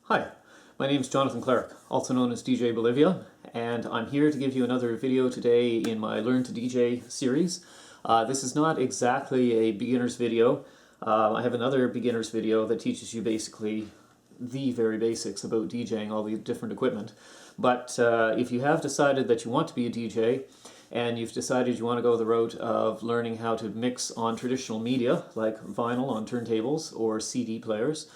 Hi, my name is Jonathan Clark, also known as DJ Bolivia, and I'm here to give you another video today in my Learn to DJ series. This is not exactly a beginner's video. I have another beginner's video that teaches you basically the very basics about DJing, all the different equipment. But if you have decided that you want to be a DJ, and you've decided you want to go the route of learning how to mix on traditional media, like vinyl on turntables or CD players,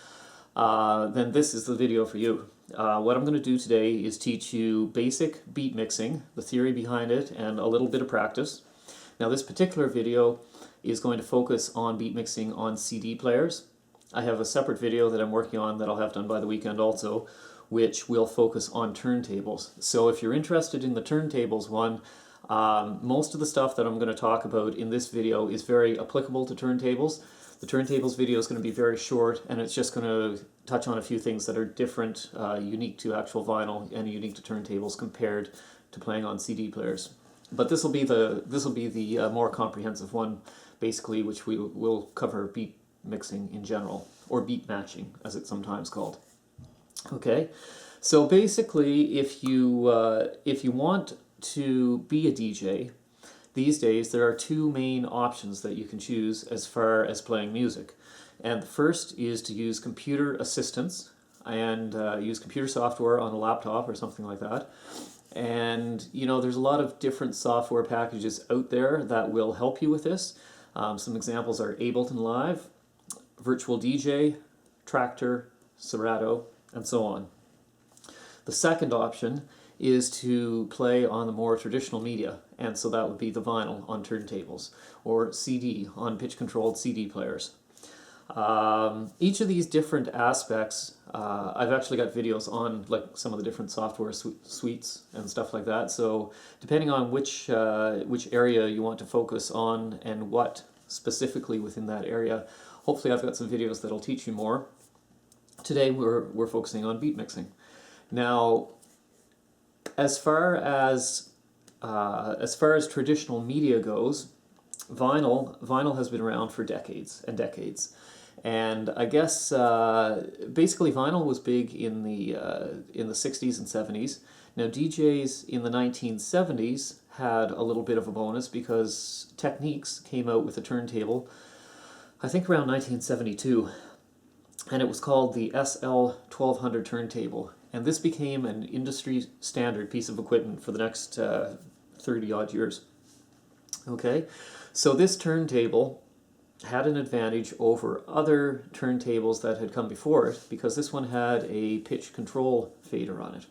then this is the video for you. What I'm going to do today is teach you basic beat mixing, the theory behind it, and a little bit of practice. Now this particular video is going to focus on beat mixing on CD players. I have a separate video that I'm working on that I'll have done by the weekend also, which will focus on turntables. So if you're interested in the turntables one, most of the stuff that I'm going to talk about in this video is very applicable to turntables. The turntables video is going to be very short, and it's just going to touch on a few things that are different, unique to actual vinyl and unique to turntables compared to playing on CD players. But this will be the more comprehensive one, basically, which we will cover beat mixing in general, or beat matching, as it's sometimes called. Okay, so basically, if you want to be a DJ, these days there are two main options that you can choose as far as playing music. And the first is to use computer assistance and use computer software on a laptop or something like that. And you know, there's a lot of different software packages out there that will help you with this. Some examples are Ableton Live, Virtual DJ, Tractor, Serato, and so on. The second option is to play on the more traditional media, and so that would be the vinyl on turntables or CD on pitch-controlled CD players. Each of these different aspects, I've actually got videos on like some of the different software suites and stuff like that, so depending on which area you want to focus on and what specifically within that area, hopefully I've got some videos that'll teach you more. Today we're focusing on beat mixing. Now, as far as traditional media goes, vinyl has been around for decades and decades, and I guess basically vinyl was big in the 60s and 70s. Now DJs in the 1970s had a little bit of a bonus because Technics came out with a turntable, I think around 1972, and it was called the SL1200 turntable. And this became an industry standard piece of equipment for the next 30 odd years. Okay, so this turntable had an advantage over other turntables that had come before it because this one had a pitch control fader on it.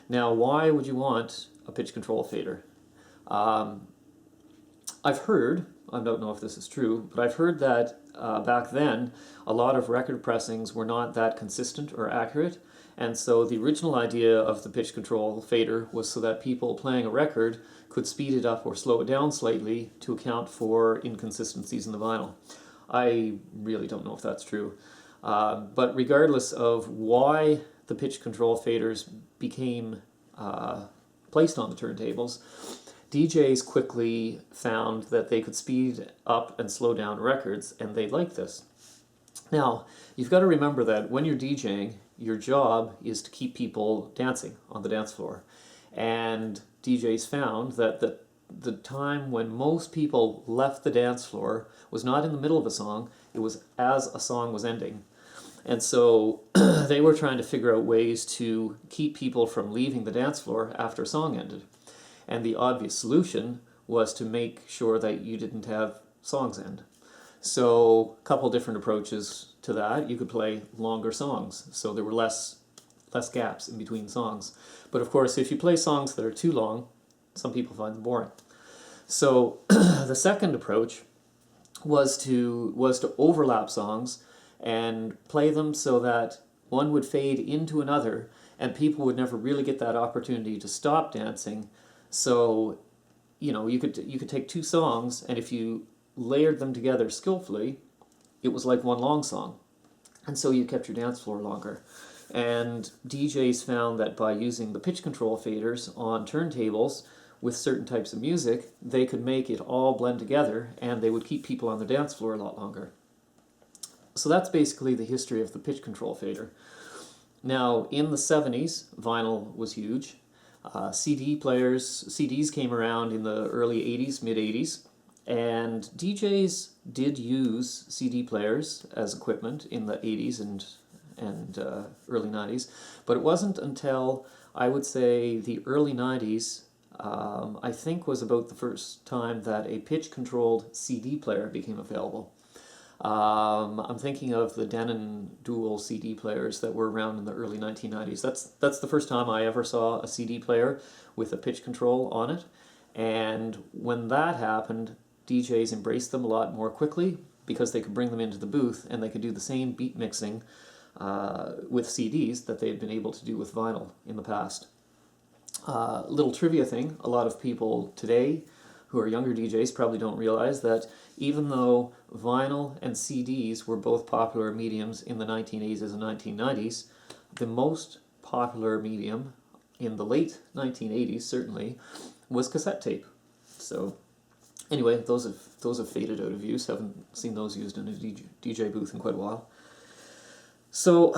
Now, why would you want a pitch control fader? I've heard, I don't know if this is true, but I've heard that back then a lot of record pressings were not that consistent or accurate. And so the original idea of the pitch control fader was so that people playing a record could speed it up or slow it down slightly to account for inconsistencies in the vinyl. I really don't know if that's true. But regardless of why the pitch control faders became placed on the turntables, DJs quickly found that they could speed up and slow down records, and they liked this. Now, you've got to remember that when you're DJing, your job is to keep people dancing on the dance floor. And DJs found that the time when most people left the dance floor was not in the middle of a song, it was as a song was ending. And so they were trying to figure out ways to keep people from leaving the dance floor after a song ended. And the obvious solution was to make sure that you didn't have songs end. So a couple different approaches to that. You could play longer songs, so there were less gaps in between songs. But of course, if you play songs that are too long, some people find them boring. So the second approach was to overlap songs and play them so that one would fade into another, and people would never really get that opportunity to stop dancing. So, you know, you could take two songs, and if you layered them together skillfully, it was like one long song. And so you kept your dance floor longer. And DJs found that by using the pitch control faders on turntables with certain types of music, they could make it all blend together, and they would keep people on the dance floor a lot longer. So that's basically the history of the pitch control fader. Now, in the 70s, vinyl was huge. CDs came around in the early 80s, mid 80s, and DJs did use CD players as equipment in the 80s and early 90s, but it wasn't until, I would say, the early 90s, I think was about the first time that a pitch-controlled CD player became available. I'm thinking of the Denon dual CD players that were around in the early 1990s. That's the first time I ever saw a CD player with a pitch control on it. And when that happened, DJs embraced them a lot more quickly because they could bring them into the booth and they could do the same beat mixing with CDs that they had been able to do with vinyl in the past. Little trivia thing, a lot of people today who are younger DJs probably don't realize that even though vinyl and CDs were both popular mediums in the 1980s and 1990s, the most popular medium in the late 1980s, certainly, was cassette tape. So anyway, those have faded out of use. Haven't seen those used in a DJ booth in quite a while. So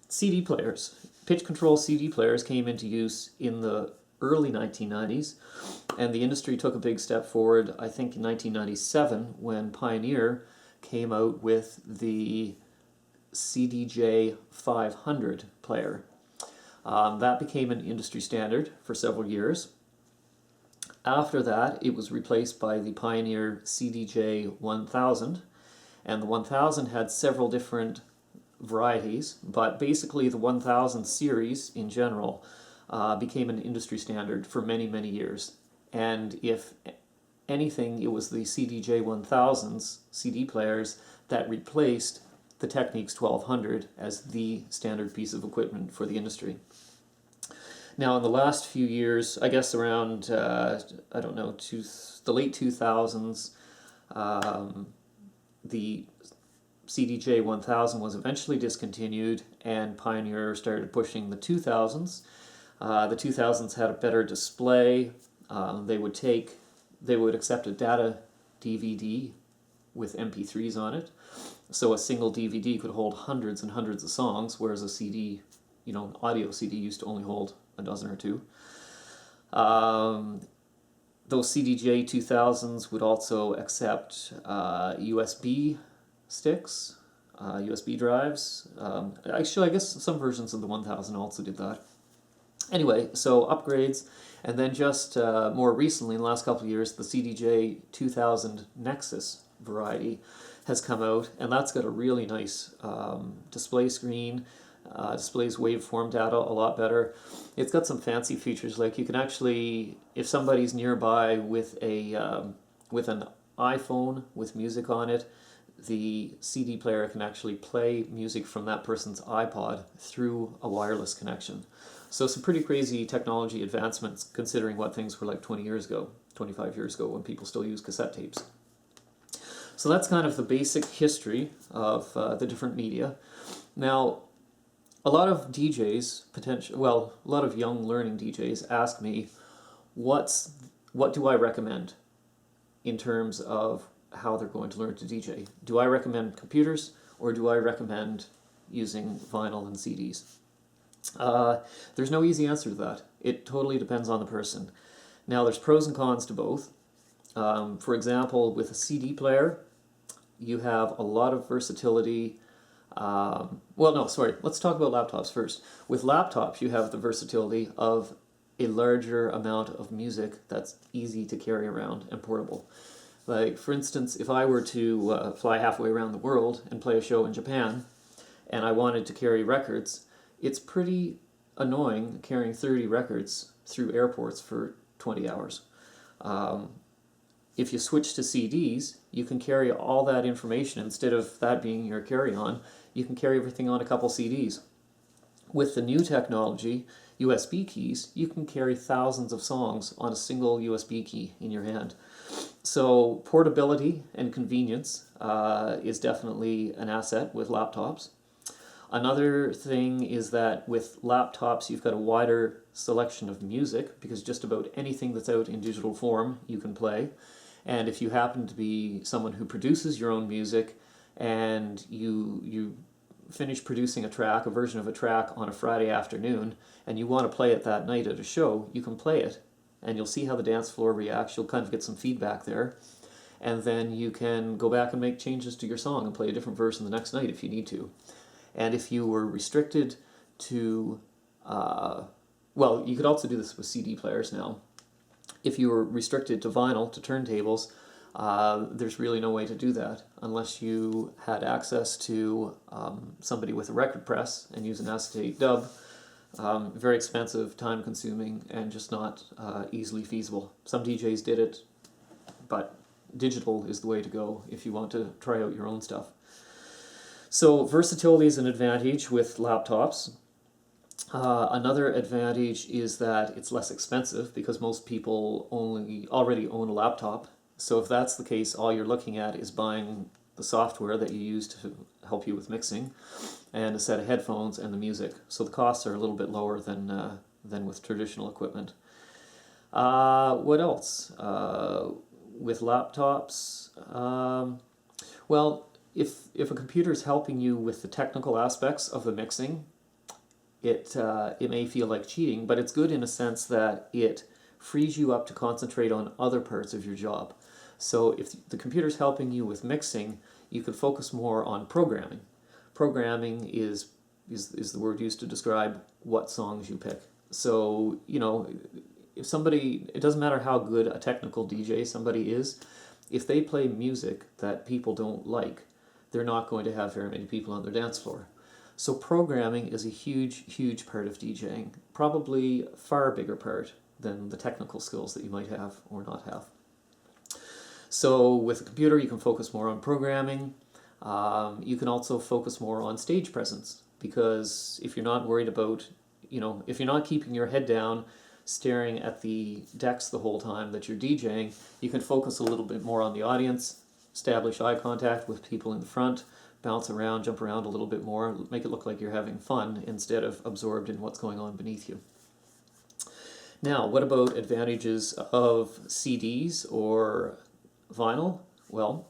CD players, pitch control CD players came into use in the early 1990s, and the industry took a big step forward, I think, in 1997 when Pioneer came out with the CDJ 500 player. That became an industry standard for several years. After that, it was replaced by the Pioneer CDJ 1000, and the 1000 had several different varieties, but basically the 1000 series in general became an industry standard for many, many years. And if anything, it was the CDJ 1000's CD players that replaced the Technics 1200 as the standard piece of equipment for the industry. Now, in the last few years, I guess around, I don't know, the late 2000s, the CDJ 1000 was eventually discontinued, and Pioneer started pushing the 2000s. The 2000s had a better display. They would accept a data DVD with MP3s on it. So a single DVD could hold hundreds and hundreds of songs, whereas a CD, an audio CD used to only hold a dozen or two. Those CDJ 2000s would also accept USB sticks, USB drives. Actually, I guess some versions of the 1000 also did that. Anyway, so upgrades, and then just more recently, in the last couple of years, the CDJ 2000 Nexus variety has come out, and that's got a really nice display screen, displays waveform data a lot better. It's got some fancy features, like you can actually, if somebody's nearby with an iPhone with music on it, the CD player can actually play music from that person's iPod through a wireless connection. So some pretty crazy technology advancements considering what things were like 20 years ago, 25 years ago, when people still used cassette tapes. So that's kind of the basic history of the different media. Now, a lot of DJs, a lot of young learning DJs ask me, what do I recommend in terms of how they're going to learn to DJ? Do I recommend computers, or do I recommend using vinyl and CDs? There's no easy answer to that. It totally depends on the person. Now, there's pros and cons to both. For example, with a CD player, you have a lot of versatility. Let's talk about laptops first. With laptops, you have the versatility of a larger amount of music that's easy to carry around and portable. Like, for instance, if I were to fly halfway around the world and play a show in Japan, and I wanted to carry records, it's pretty annoying carrying 30 records through airports for 20 hours. If you switch to CDs, you can carry all that information. Instead of that being your carry-on, you can carry everything on a couple CDs. With the new technology, USB keys, you can carry thousands of songs on a single USB key in your hand. So portability and convenience is definitely an asset with laptops. Another thing is that with laptops, you've got a wider selection of music, because just about anything that's out in digital form you can play. And if you happen to be someone who produces your own music and you finish producing a track, a version of a track on a Friday afternoon, and you want to play it that night at a show, you can play it, and you'll see how the dance floor reacts. You'll kind of get some feedback there, and then you can go back and make changes to your song and play a different version the next night if you need to. And if you were restricted to, well, you could also do this with CD players now. If you were restricted to vinyl, to turntables, there's really no way to do that unless you had access to somebody with a record press and use an acetate dub. Very expensive, time-consuming, and just not easily feasible. Some DJs did it, but digital is the way to go if you want to try out your own stuff. So versatility is an advantage with laptops. Another advantage is that it's less expensive because most people already own a laptop. So if that's the case, all you're looking at is buying the software that you use to help you with mixing and a set of headphones and the music. So the costs are a little bit lower than with traditional equipment. What else? With laptops, well, if a computer is helping you with the technical aspects of the mixing, it may feel like cheating, but it's good in a sense that it frees you up to concentrate on other parts of your job. So if the computer's helping you with mixing, you can focus more on programming. Programming is the word used to describe what songs you pick. So, you know, if somebody, it doesn't matter how good a technical DJ somebody is, if they play music that people don't like, they're not going to have very many people on their dance floor. So programming is a huge, huge part of DJing, probably a far bigger part than the technical skills that you might have or not have. So with a computer, you can focus more on programming. You can also focus more on stage presence, because if you're not worried about, you know, if you're not keeping your head down, staring at the decks the whole time that you're DJing, you can focus a little bit more on the audience, establish eye contact with people in the front, bounce around, jump around a little bit more, make it look like you're having fun instead of absorbed in what's going on beneath you. Now, what about advantages of CDs or vinyl? Well,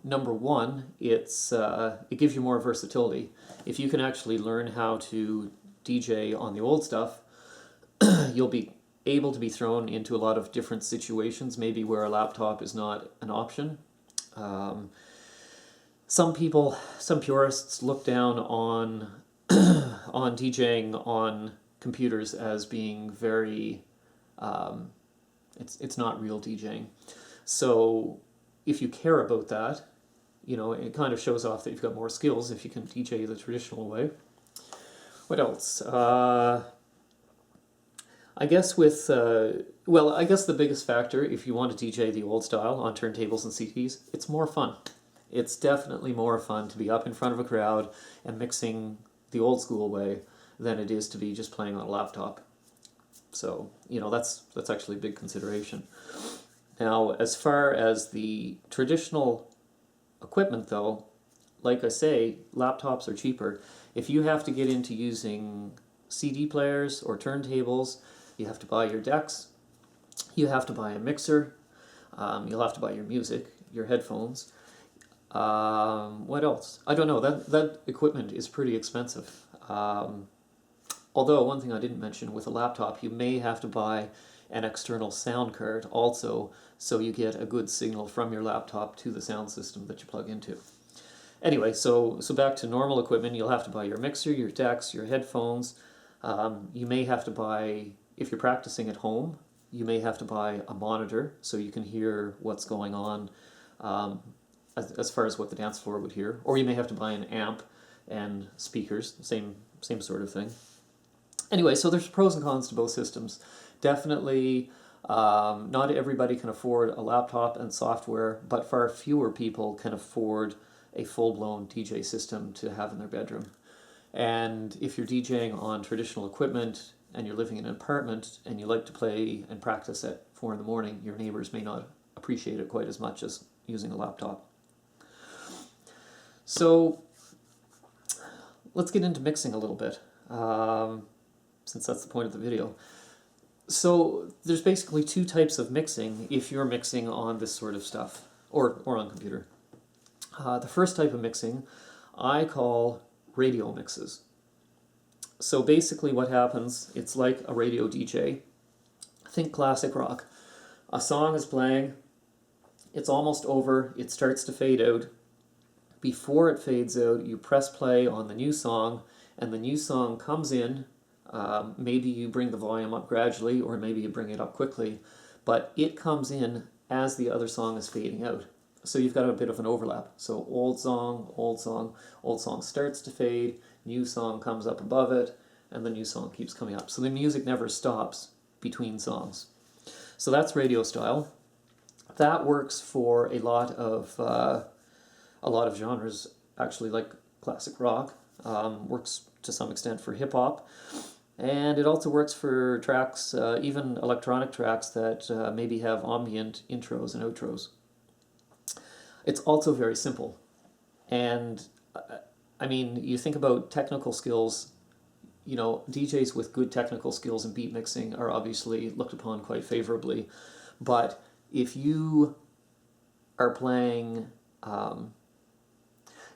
number one, it gives you more versatility. If you can actually learn how to DJ on the old stuff, you'll be able to be thrown into a lot of different situations, maybe where a laptop is not an option. Some purists look down on on DJing on computers as being very, it's not real DJing. So if you care about that, you know, it kind of shows off that you've got more skills if you can DJ the traditional way. What else? I guess with, well, I guess the biggest factor, if you want to DJ the old style on turntables and CDs, it's more fun. It's definitely more fun to be up in front of a crowd and mixing the old school way than it is to be just playing on a laptop. So, you know, that's actually a big consideration. Now, as far as the traditional equipment, though, like I say, laptops are cheaper. If you have to get into using CD players or turntables, you have to buy your decks, you have to buy a mixer, you'll have to buy your music, your headphones. What else? I don't know, that equipment is pretty expensive. Although, one thing I didn't mention, with a laptop, you may have to buy an external sound card also, so you get a good signal from your laptop to the sound system that you plug into. Anyway, so back to normal equipment, you'll have to buy your mixer, your decks, your headphones. You may have to buy, if you're practicing at home, you may have to buy a monitor so you can hear what's going on as far as what the dance floor would hear. Or you may have to buy an amp and speakers, same sort of thing. Anyway, so there's pros and cons to both systems. Definitely, not everybody can afford a laptop and software, but far fewer people can afford a full-blown DJ system to have in their bedroom. And if you're DJing on traditional equipment and you're living in an apartment and you like to play and practice at 4 in the morning, your neighbors may not appreciate it quite as much as using a laptop. So let's get into mixing a little bit, since that's the point of the video. So there's basically two types of mixing if you're mixing on this sort of stuff, or on computer. The first type of mixing I call radio mixes. So basically what happens, it's like a radio DJ. Think classic rock. A song is playing, it's almost over, it starts to fade out. Before it fades out, you press play on the new song, and the new song comes in. Maybe you bring the volume up gradually, or maybe you bring it up quickly, but it comes in as the other song is fading out. So you've got a bit of an overlap. So old song, old song, old song starts to fade, new song comes up above it, and the new song keeps coming up. So the music never stops between songs. So that's radio style. That works for a lot of genres, actually, like classic rock. Works to some extent for hip hop, and it also works for tracks, even electronic tracks that maybe have ambient intros and outros. It's also very simple, and I mean, you think about technical skills. You know, DJs with good technical skills in beat mixing are obviously looked upon quite favorably, but if you are playing,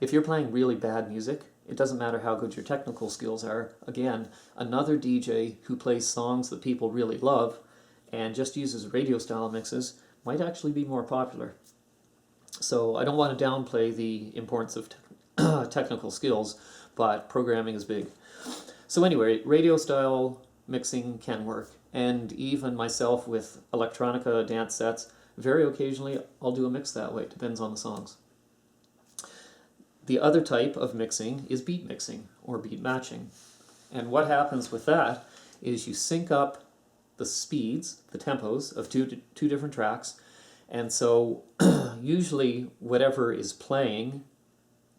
if you're playing really bad music, it doesn't matter how good your technical skills are. Again, another DJ who plays songs that people really love and just uses radio style mixes might actually be more popular. So I don't want to downplay the importance of technical skills, but programming is big. So anyway, radio style mixing can work, and even myself with electronica dance sets, very occasionally I'll do a mix that way. It depends on the songs. The other type of mixing is beat mixing or beat matching. And what happens with that is you sync up the speeds, the tempos of two different tracks, and so usually whatever is playing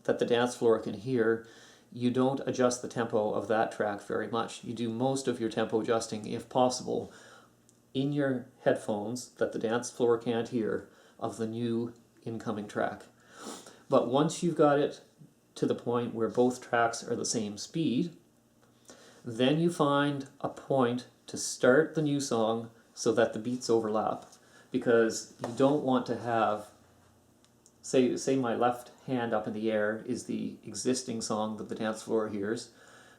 that the dance floor can hear, you don't adjust the tempo of that track very much. You do most of your tempo adjusting, if possible, in your headphones that the dance floor can't hear of the new incoming track. But once you've got it to the point where both tracks are the same speed, then you find a point to start the new song so that the beats overlap. Because you don't want to have, say my left hand up in the air is the existing song that the dance floor hears,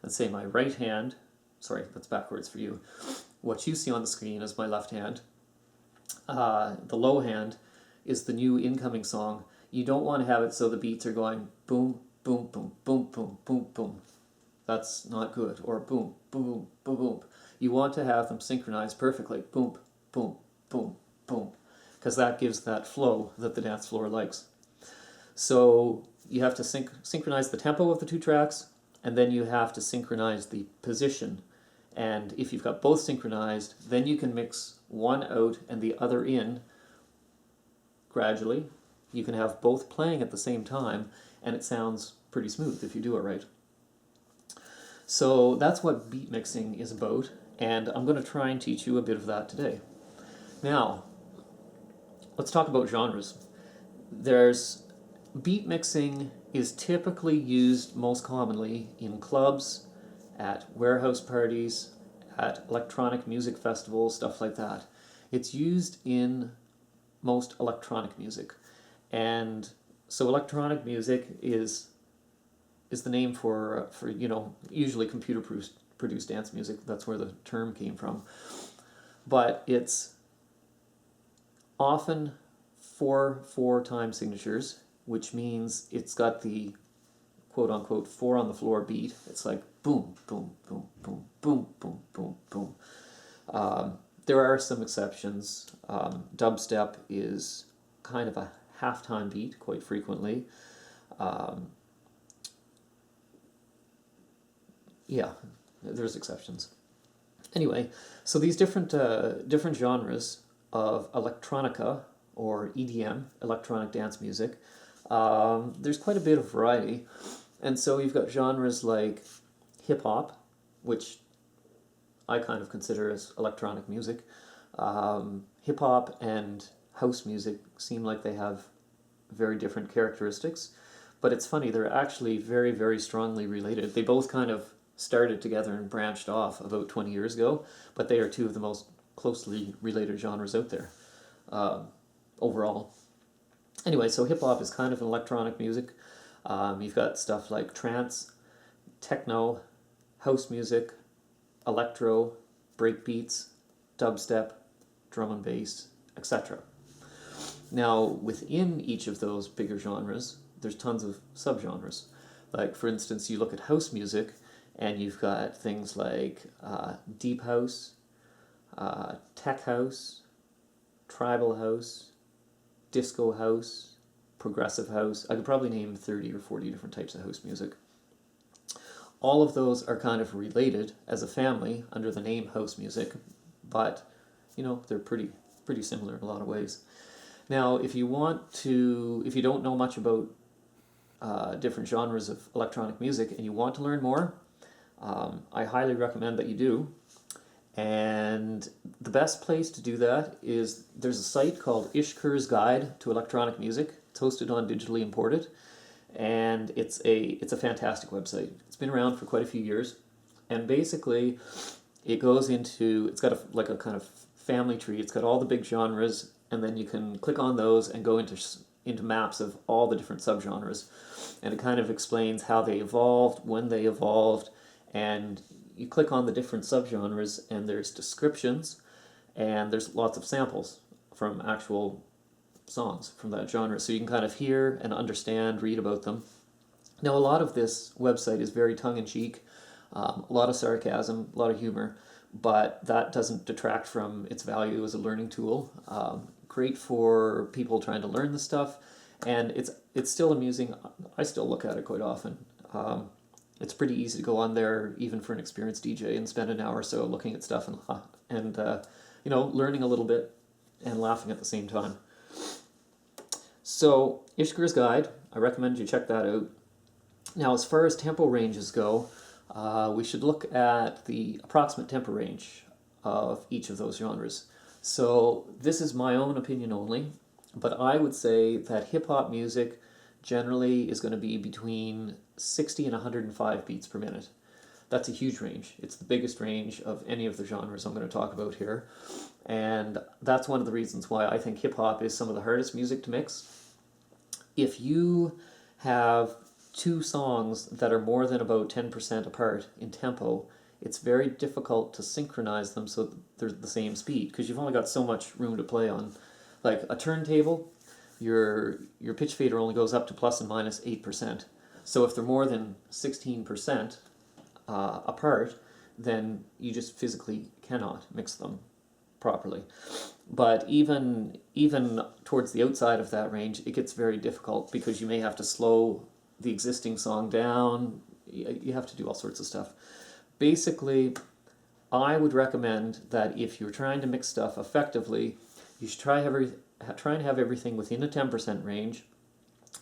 and say my right hand, sorry, that's backwards for you, what you see on the screen is my left hand, the low hand is the new incoming song. You don't want to have it so the beats are going boom, boom, boom, boom, boom, boom, boom. That's not good. Or boom, boom, boom, boom. You want to have them synchronized perfectly. Boom, boom, boom, boom. Because that gives that flow that the dance floor likes. So you have to synchronize the tempo of the two tracks, and then you have to synchronize the position. And if you've got both synchronized, then you can mix one out and the other in gradually. You can have both playing at the same time, and it sounds pretty smooth if you do it right. So that's what beat mixing is about, and I'm going to try and teach you a bit of that today. Now, let's talk about genres. Beat mixing is typically used most commonly in clubs, at warehouse parties, at electronic music festivals, stuff like that. It's used in most electronic music. And so electronic music is the name for usually computer produced dance music. That's where the term came from. But it's often 4/4 time signatures, which means it's got the quote-unquote 4 on the floor beat. It's like boom, boom, boom, boom, boom, boom, boom, boom. There are some exceptions. Dubstep is kind of a half-time beat quite frequently. Yeah, there's exceptions. Anyway, so these different genres of electronica, or EDM, electronic dance music, there's quite a bit of variety. And so you've got genres like hip-hop, which I kind of consider as electronic music. Hip-hop and house music seem like they have very different characteristics, but it's funny, they're actually very, very strongly related. They both kind of started together and branched off about 20 years ago, but they are two of the most closely related genres out there overall. Anyway, so hip-hop is kind of an electronic music. You've got stuff like trance, techno, house music, electro, breakbeats, dubstep, drum and bass, etc. Now, within each of those bigger genres, there's tons of subgenres. Like, for instance, you look at house music, and you've got things like deep house, tech house, tribal house, disco house, progressive house. I could probably name 30 or 40 different types of house music. All of those are kind of related as a family under the name house music, but they're pretty similar in a lot of ways. Now, if you don't know much about different genres of electronic music and you want to learn more, I highly recommend that you do. And the best place to do that is there's a site called Ishkur's Guide to Electronic Music. It's hosted on Digitally Imported, and it's a fantastic website. It's been around for quite a few years, and basically it's got a kind of family tree. It's got all the big genres, and then you can click on those and go into maps of all the different subgenres, and it kind of explains how they evolved, when they evolved, and you click on the different subgenres and there's descriptions and there's lots of samples from actual songs from that genre, so you can kind of hear and understand, read about them. Now, a lot of this website is very tongue-in-cheek, a lot of sarcasm, a lot of humor, but that doesn't detract from its value as a learning tool. Great for people trying to learn the stuff, and it's still amusing. I still look at it quite often. It's pretty easy to go on there, even for an experienced DJ, and spend an hour or so looking at stuff and learning a little bit and laughing at the same time. So, Ishkur's Guide, I recommend you check that out. Now, as far as tempo ranges go, we should look at the approximate tempo range of each of those genres. So, this is my own opinion only, but I would say that hip-hop music generally is going to be between 60 and 105 beats per minute. That's a huge range. It's the biggest range of any of the genres I'm going to talk about here. And that's one of the reasons why I think hip-hop is some of the hardest music to mix. If you have two songs that are more than about 10% apart in tempo, it's very difficult to synchronize them so they're the same speed, because you've only got so much room to play on. Like a turntable, your pitch fader only goes up to plus and minus 8%. So if they're more than 16% apart, then you just physically cannot mix them properly. But even towards the outside of that range, it gets very difficult, because you may have to slow the existing song down. You have to do all sorts of stuff. Basically, I would recommend that if you're trying to mix stuff effectively, you should try and have everything within a 10% range,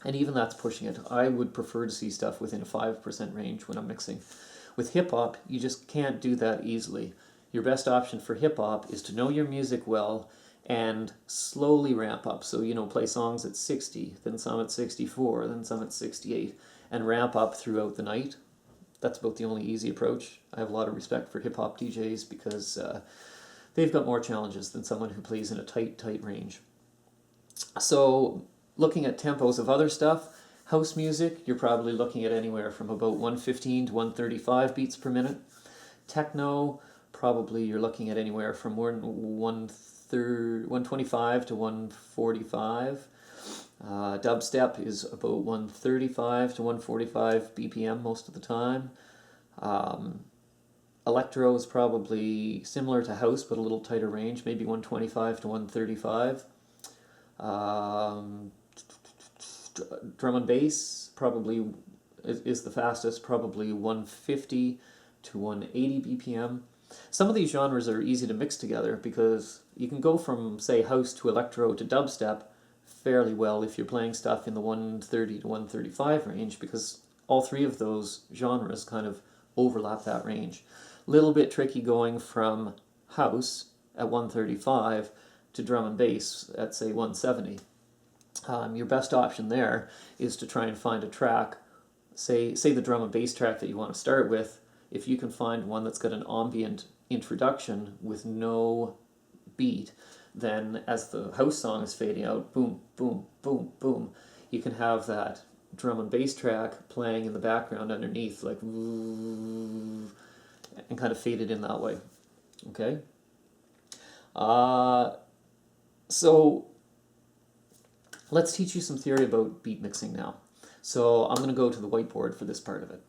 and even that's pushing it. I would prefer to see stuff within a 5% range when I'm mixing. With hip-hop, you just can't do that easily. Your best option for hip-hop is to know your music well and slowly ramp up. So, play songs at 60, then some at 64, then some at 68, and ramp up throughout the night. That's about the only easy approach. I have a lot of respect for hip-hop DJs because they've got more challenges than someone who plays in a tight range. So, looking at tempos of other stuff, house music, you're probably looking at anywhere from about 115 to 135 beats per minute. Techno, probably you're looking at anywhere from 125 to 145. Dubstep is about 135 to 145 BPM most of the time. Electro is probably similar to house, but a little tighter range, maybe 125 to 135. Drum and bass probably is the fastest, probably 150 to 180 BPM. Some of these genres are easy to mix together because you can go from, say, house to electro to dubstep fairly well if you're playing stuff in the 130 to 135 range, because all three of those genres kind of overlap that range. Little bit tricky going from house at 135 to drum and bass at, say, 170. Your best option there is to try and find a track, say the drum and bass track that you want to start with. If you can find one that's got an ambient introduction with no beat, then as the house song is fading out, boom, boom, boom, boom, you can have that drum and bass track playing in the background underneath, like, and kind of fade it in that way. Okay? So let's teach you some theory about beat mixing now. So I'm going to go to the whiteboard for this part of it.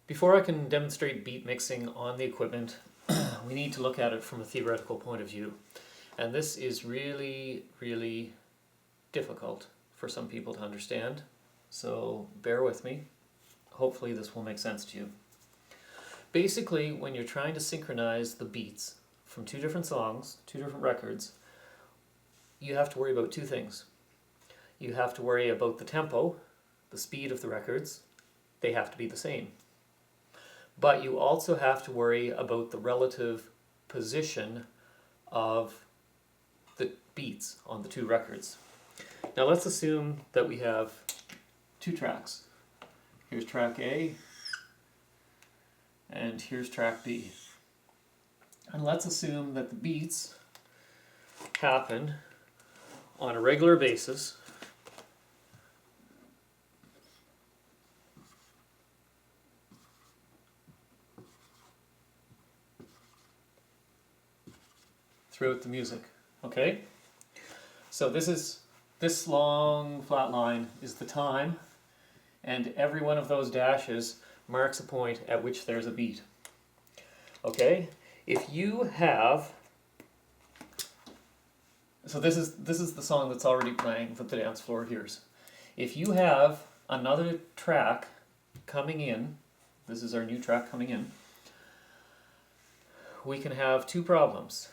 Before I can demonstrate beat mixing on the equipment, we need to look at it from a theoretical point of view. And this is really, really difficult for some people to understand. So bear with me. Hopefully this will make sense to you. Basically, when you're trying to synchronize the beats from two different songs, two different records, you have to worry about two things. You have to worry about the tempo, the speed of the records. They have to be the same. But you also have to worry about the relative position of the beats on the two records. Now let's assume that we have two tracks. Here's track A, and here's track B. And let's assume that the beats happen on a regular basis throughout the music. Okay? So this long flat line is the time, and every one of those dashes marks a point at which there's a beat. Okay? If you have, so this is the song that's already playing that the dance floor hears. If you have another track coming in, this is our new track coming in, we can have two problems.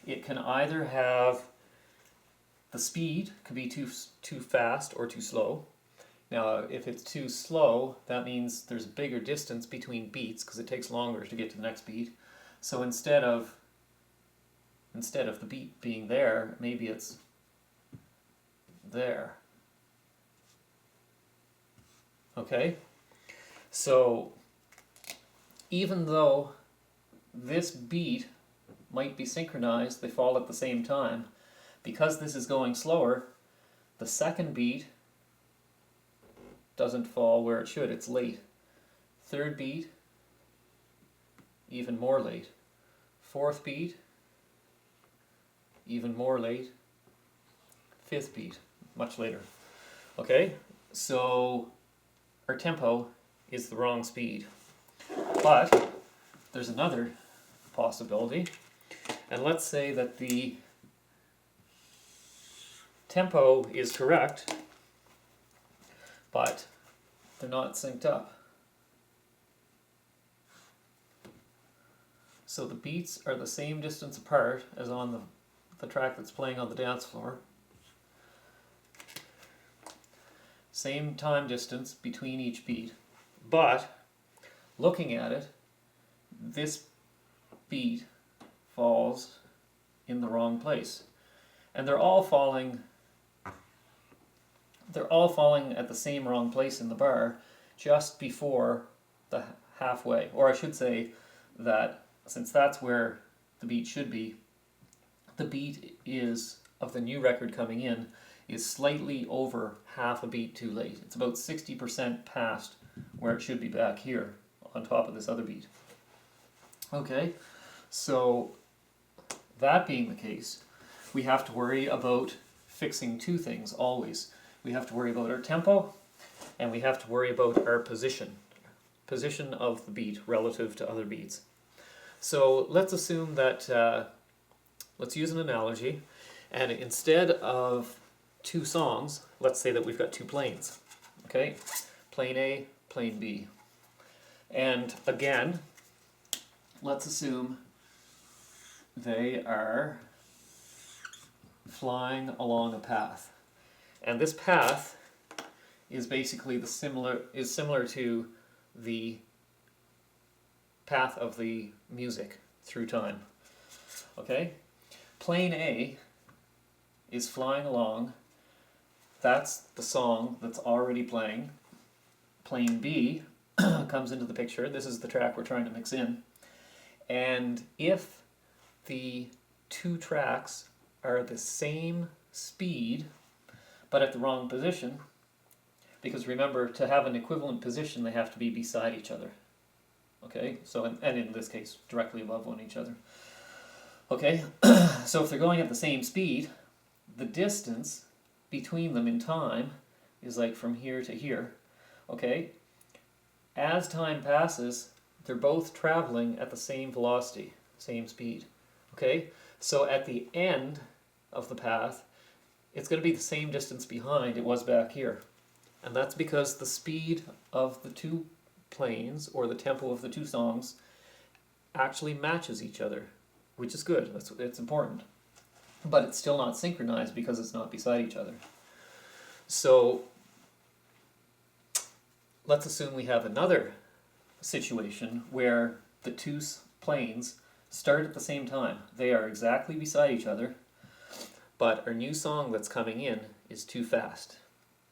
It can either have the speed could be too fast or too slow. Now, if it's too slow, that means there's a bigger distance between beats because it takes longer to get to the next beat. So instead of the beat being there, maybe it's there. Okay? So even though this beat might be synchronized, they fall at the same time, because this is going slower, the second beat doesn't fall where it should, it's late. Third beat, even more late. Fourth beat, even more late. Fifth beat, much later. Okay, so our tempo is the wrong speed. But there's another possibility, and let's say that the tempo is correct, but they're not synced up. So the beats are the same distance apart as on the track that's playing on the dance floor. Same time distance between each beat. But looking at it, this beat falls in the wrong place. And they're all falling at the same wrong place in the bar, just before the halfway. Or I should say that since that's where the beat should be, the beat is of the new record coming in is slightly over half a beat too late. It's about 60% past where it should be back here on top of this other beat. Okay, so that being the case, we have to worry about fixing two things always. We have to worry about our tempo, and we have to worry about our position of the beat relative to other beats. So let's assume that, let's use an analogy, and instead of two songs, let's say that we've got two planes. Okay, plane A, plane B. And again, let's assume they are flying along a path. And this path is basically similar to the path of the music through time. Okay? Plane A is flying along. That's the song that's already playing. Plane B comes into the picture. This is the track we're trying to mix in. And if the two tracks are the same speed, but at the wrong position, Because remember, to have an equivalent position, they have to be beside each other. Okay, so, and in this case, directly above one each other. Okay, so if they're going at the same speed, the distance between them in time is like from here to here. Okay, as time passes, they're both traveling at the same velocity, same speed. Okay, so at the end of the path, it's going to be the same distance behind it was back here. And that's because the speed of the two planes, or the tempo of the two songs, actually matches each other, which is good. It's important. But it's still not synchronized because it's not beside each other. So let's assume we have another situation where the two planes start at the same time. They are exactly beside each other, but our new song that's coming in is too fast,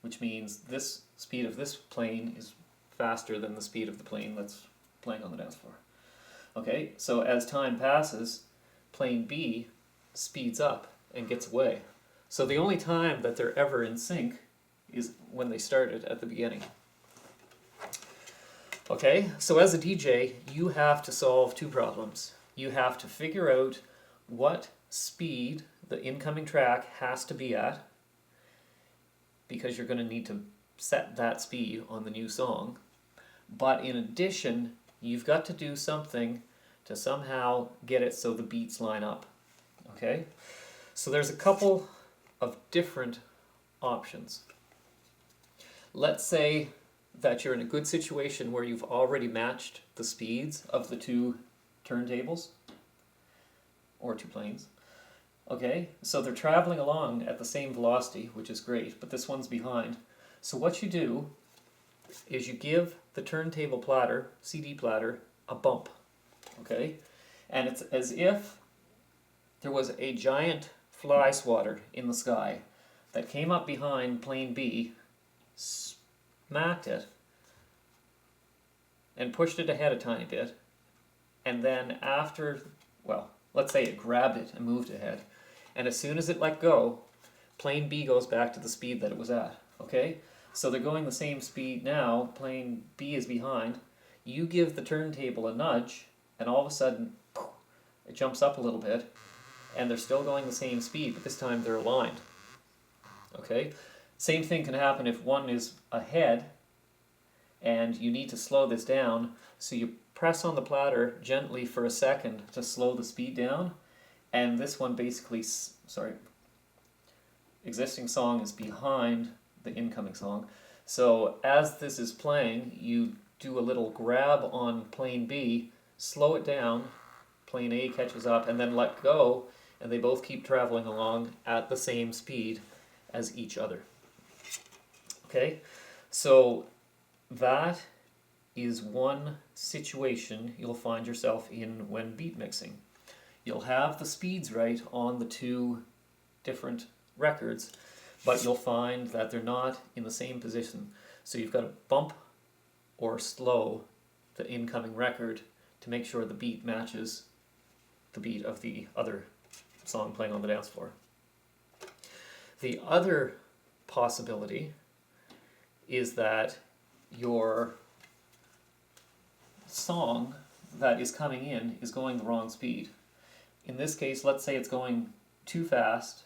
which means this speed of this plane is faster than the speed of the plane that's playing on the dance floor. Okay, so as time passes, plane B speeds up and gets away. So the only time that they're ever in sync is when they started at the beginning. Okay, so as a DJ, you have to solve two problems. You have to figure out what speed the incoming track has to be at, because you're going to need to set that speed on the new song. But in addition, you've got to do something to somehow get it so the beats line up. Okay? So there's a couple of different options. Let's say that you're in a good situation where you've already matched the speeds of the two turntables, or two planes. Okay, so they're traveling along at the same velocity, which is great, but this one's behind. So what you do is you give the turntable platter, CD platter, a bump. Okay, and it's as if there was a giant fly swatter in the sky that came up behind plane B, smacked it, and pushed it ahead a tiny bit, and then after, well, let's say it grabbed it and moved ahead, and as soon as it let go, plane B goes back to the speed that it was at. Okay, so they're going the same speed now, plane B is behind, you give the turntable a nudge, and all of a sudden, it jumps up a little bit, and they're still going the same speed, but this time they're aligned. Okay, same thing can happen if one is ahead, and you need to slow this down, so you press on the platter gently for a second to slow the speed down, and this one basically, existing song is behind the incoming song. So as this is playing, you do a little grab on plane B, slow it down, plane A catches up, and then let go, and they both keep traveling along at the same speed as each other. Okay, so that is one situation you'll find yourself in when beat mixing. You'll have the speeds right on the two different records, but you'll find that they're not in the same position. So you've got to bump or slow the incoming record to make sure the beat matches the beat of the other song playing on the dance floor. The other possibility is that your song that is coming in is going the wrong speed. In this case, let's say it's going too fast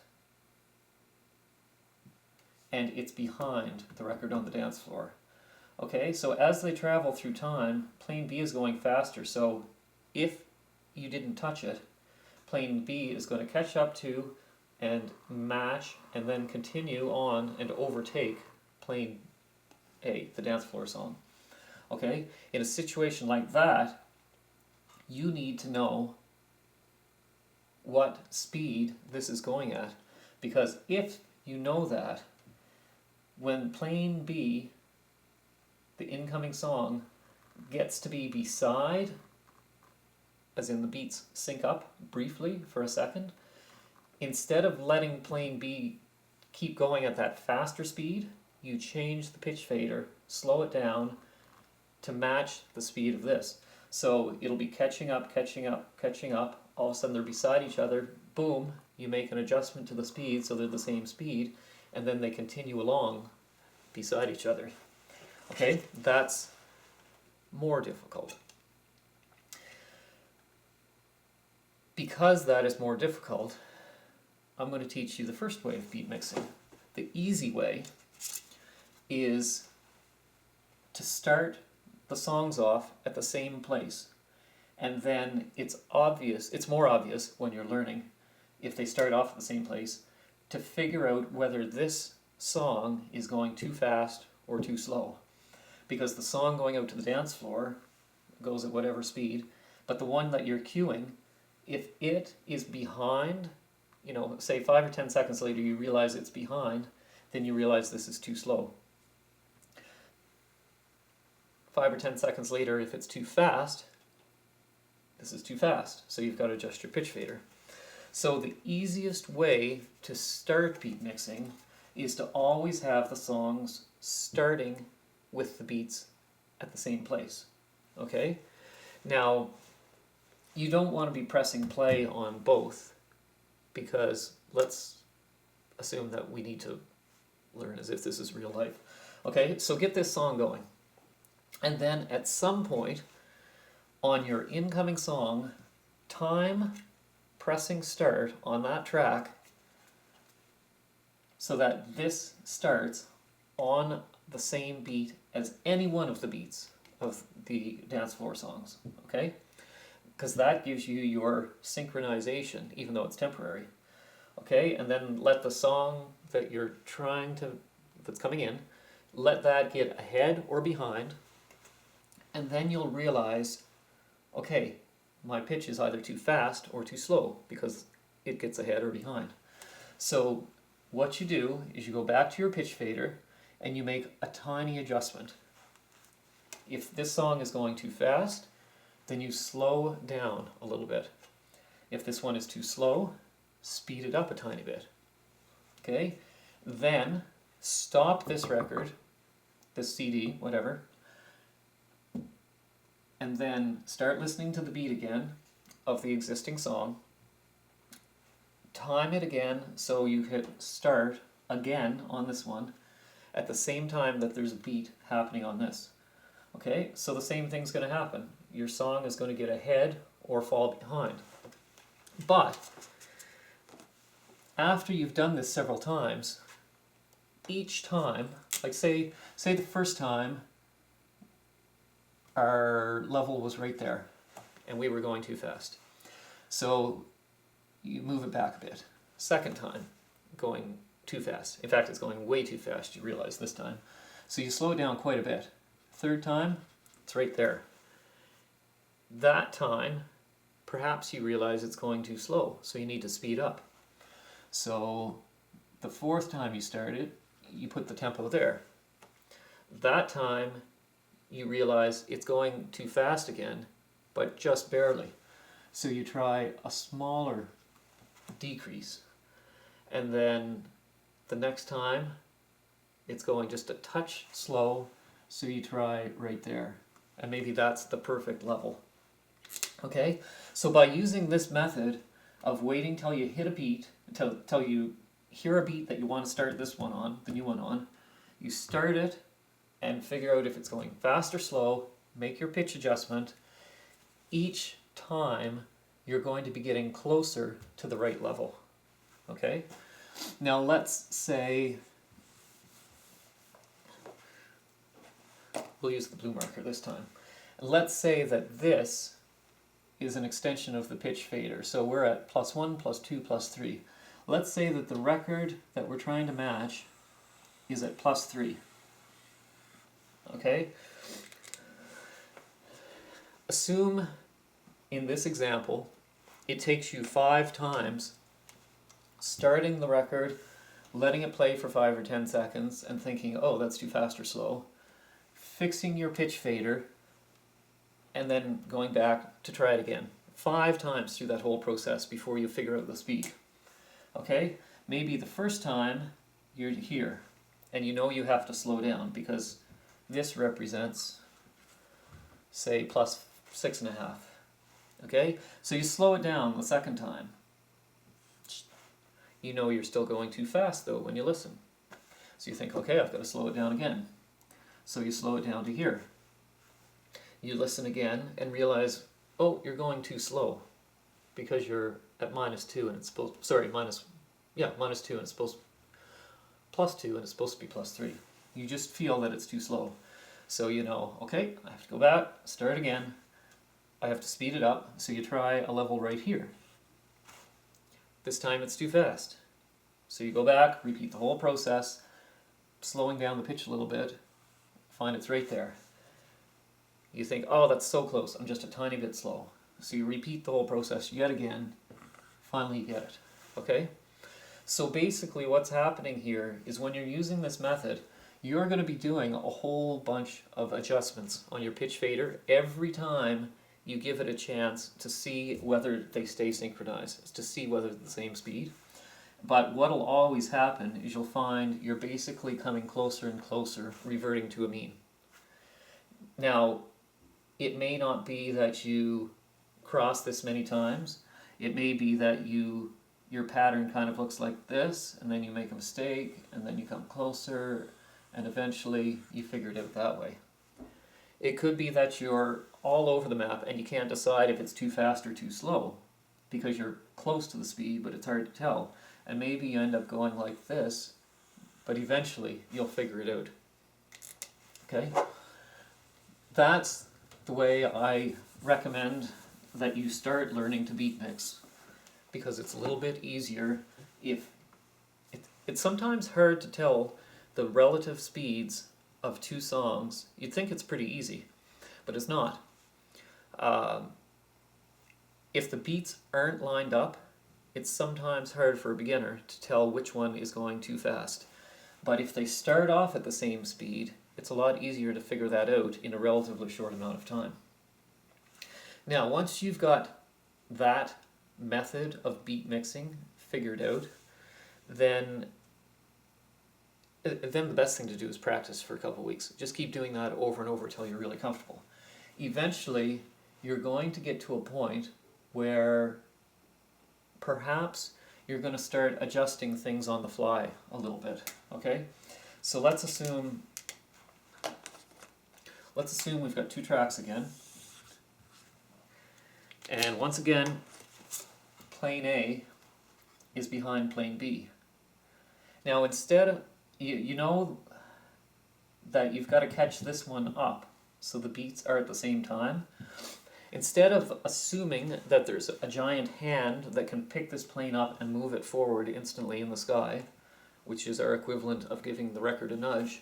and it's behind the record on the dance floor. Okay, so as they travel through time, plane B is going faster, so if you didn't touch it, plane B is going to catch up to and match and then continue on and overtake plane A, the dance floor song. Okay, in a situation like that, you need to know what speed this is going at, because if you know that, when plane B, the incoming song, gets to be beside, as in the beats sync up briefly for a second, instead of letting plane B keep going at that faster speed, you change the pitch fader, slow it down to match the speed of this. So it'll be catching up, catching up, catching up, all of a sudden they're beside each other, boom, you make an adjustment to the speed so they're the same speed, and then they continue along beside each other. Okay, that's more difficult. Because that is more difficult, I'm going to teach you the first way of beat mixing. The easy way is to start the songs off at the same place. And then it's more obvious when you're learning, if they start off at the same place, to figure out whether this song is going too fast or too slow. Because the song going out to the dance floor goes at whatever speed, but the one that you're cueing, if it is behind, you know, say 5 or 10 seconds later you realize it's behind, then you realize this is too slow. 5 or 10 seconds later, if it's too fast, this is too fast, so you've got to adjust your pitch fader. So the easiest way to start beat mixing is to always have the songs starting with the beats at the same place. Okay? Now, you don't want to be pressing play on both, because let's assume that we need to learn as if this is real life. Okay, so get this song going. And then at some point on your incoming song, time pressing start on that track so that this starts on the same beat as any one of the beats of the dance floor songs, okay? Because that gives you your synchronization, even though it's temporary, okay? And then let the song that you're that's coming in, let that get ahead or behind, and then you'll realize, okay, my pitch is either too fast or too slow because it gets ahead or behind. So what you do is you go back to your pitch fader and you make a tiny adjustment. If this song is going too fast, then you slow down a little bit. If this one is too slow, speed it up a tiny bit. Okay? Then stop this record, this CD, whatever, and then start listening to the beat again of the existing song. Time it again so you hit start again on this one at the same time that there's a beat happening on this. Okay, so the same thing's going to happen. Your song is going to get ahead or fall behind. But after you've done this several times, each time, like say the first time our level was right there and we were going too fast. So you move it back a bit. Second time, going too fast. In fact, it's going way too fast, you realize this time. So you slow it down quite a bit. Third time, it's right there. That time, perhaps you realize it's going too slow, so you need to speed up. So the fourth time you start it, you put the tempo there. That time, you realize it's going too fast again, but just barely. So you try a smaller decrease. And then the next time, it's going just a touch slow, so you try right there. And maybe that's the perfect level. Okay? So by using this method of waiting till you hit a beat, till you hear a beat that you want to start this one on, the new one on, you start it and figure out if it's going fast or slow, make your pitch adjustment. Each time you're going to be getting closer to the right level. Okay? Now let's say, we'll use the blue marker this time. Let's say that this is an extension of the pitch fader. So we're at +1, +2, +3. Let's say that the record that we're trying to match is at +3. Okay? Assume in this example it takes you 5 times starting the record, letting it play for 5 or 10 seconds and thinking, oh, that's too fast or slow, fixing your pitch fader, and then going back to try it again. 5 times through that whole process before you figure out the speed. Okay? Maybe the first time you're here and you know you have to slow down because this represents, say, +6.5. Okay? So you slow it down the second time. You know you're still going too fast though when you listen. So you think, okay, I've got to slow it down again. So you slow it down to here. You listen again and realize, oh, you're going too slow because you're at -2 and it's supposed, sorry, -2 and it's supposed +2 and it's supposed to be +3. You just feel that it's too slow. So you know, okay, I have to go back, start again. I have to speed it up, so you try a level right here. This time it's too fast. So you go back, repeat the whole process, slowing down the pitch a little bit, find it's right there. You think, oh, that's so close, I'm just a tiny bit slow. So you repeat the whole process yet again, finally you get it, okay? So basically what's happening here is when you're using this method, you're going to be doing a whole bunch of adjustments on your pitch fader every time you give it a chance to see whether they stay synchronized, to see whether it's the same speed. But what'll always happen is you'll find you're basically coming closer and closer, reverting to a mean. Now, it may not be that you cross this many times. It may be that your pattern kind of looks like this, and then you make a mistake, and then you come closer, and eventually you figure it out that way. It could be that you're all over the map and you can't decide if it's too fast or too slow because you're close to the speed, but it's hard to tell. And maybe you end up going like this, but eventually you'll figure it out. Okay? That's the way I recommend that you start learning to beat mix, because it's a little bit easier. If it's sometimes hard to tell the relative speeds of two songs. You'd think it's pretty easy, but it's not. If the beats aren't lined up, it's sometimes hard for a beginner to tell which one is going too fast. But if they start off at the same speed, it's a lot easier to figure that out in a relatively short amount of time. Now, once you've got that method of beat mixing figured out, then the best thing to do is practice for a couple of weeks. Just keep doing that over and over until you're really comfortable. Eventually, you're going to get to a point where perhaps you're going to start adjusting things on the fly a little bit, okay? So let's assume we've got two tracks again. And once again, plane A is behind plane B. Now instead of, you know that you've got to catch this one up so the beats are at the same time. Instead of assuming that there's a giant hand that can pick this plane up and move it forward instantly in the sky, which is our equivalent of giving the record a nudge,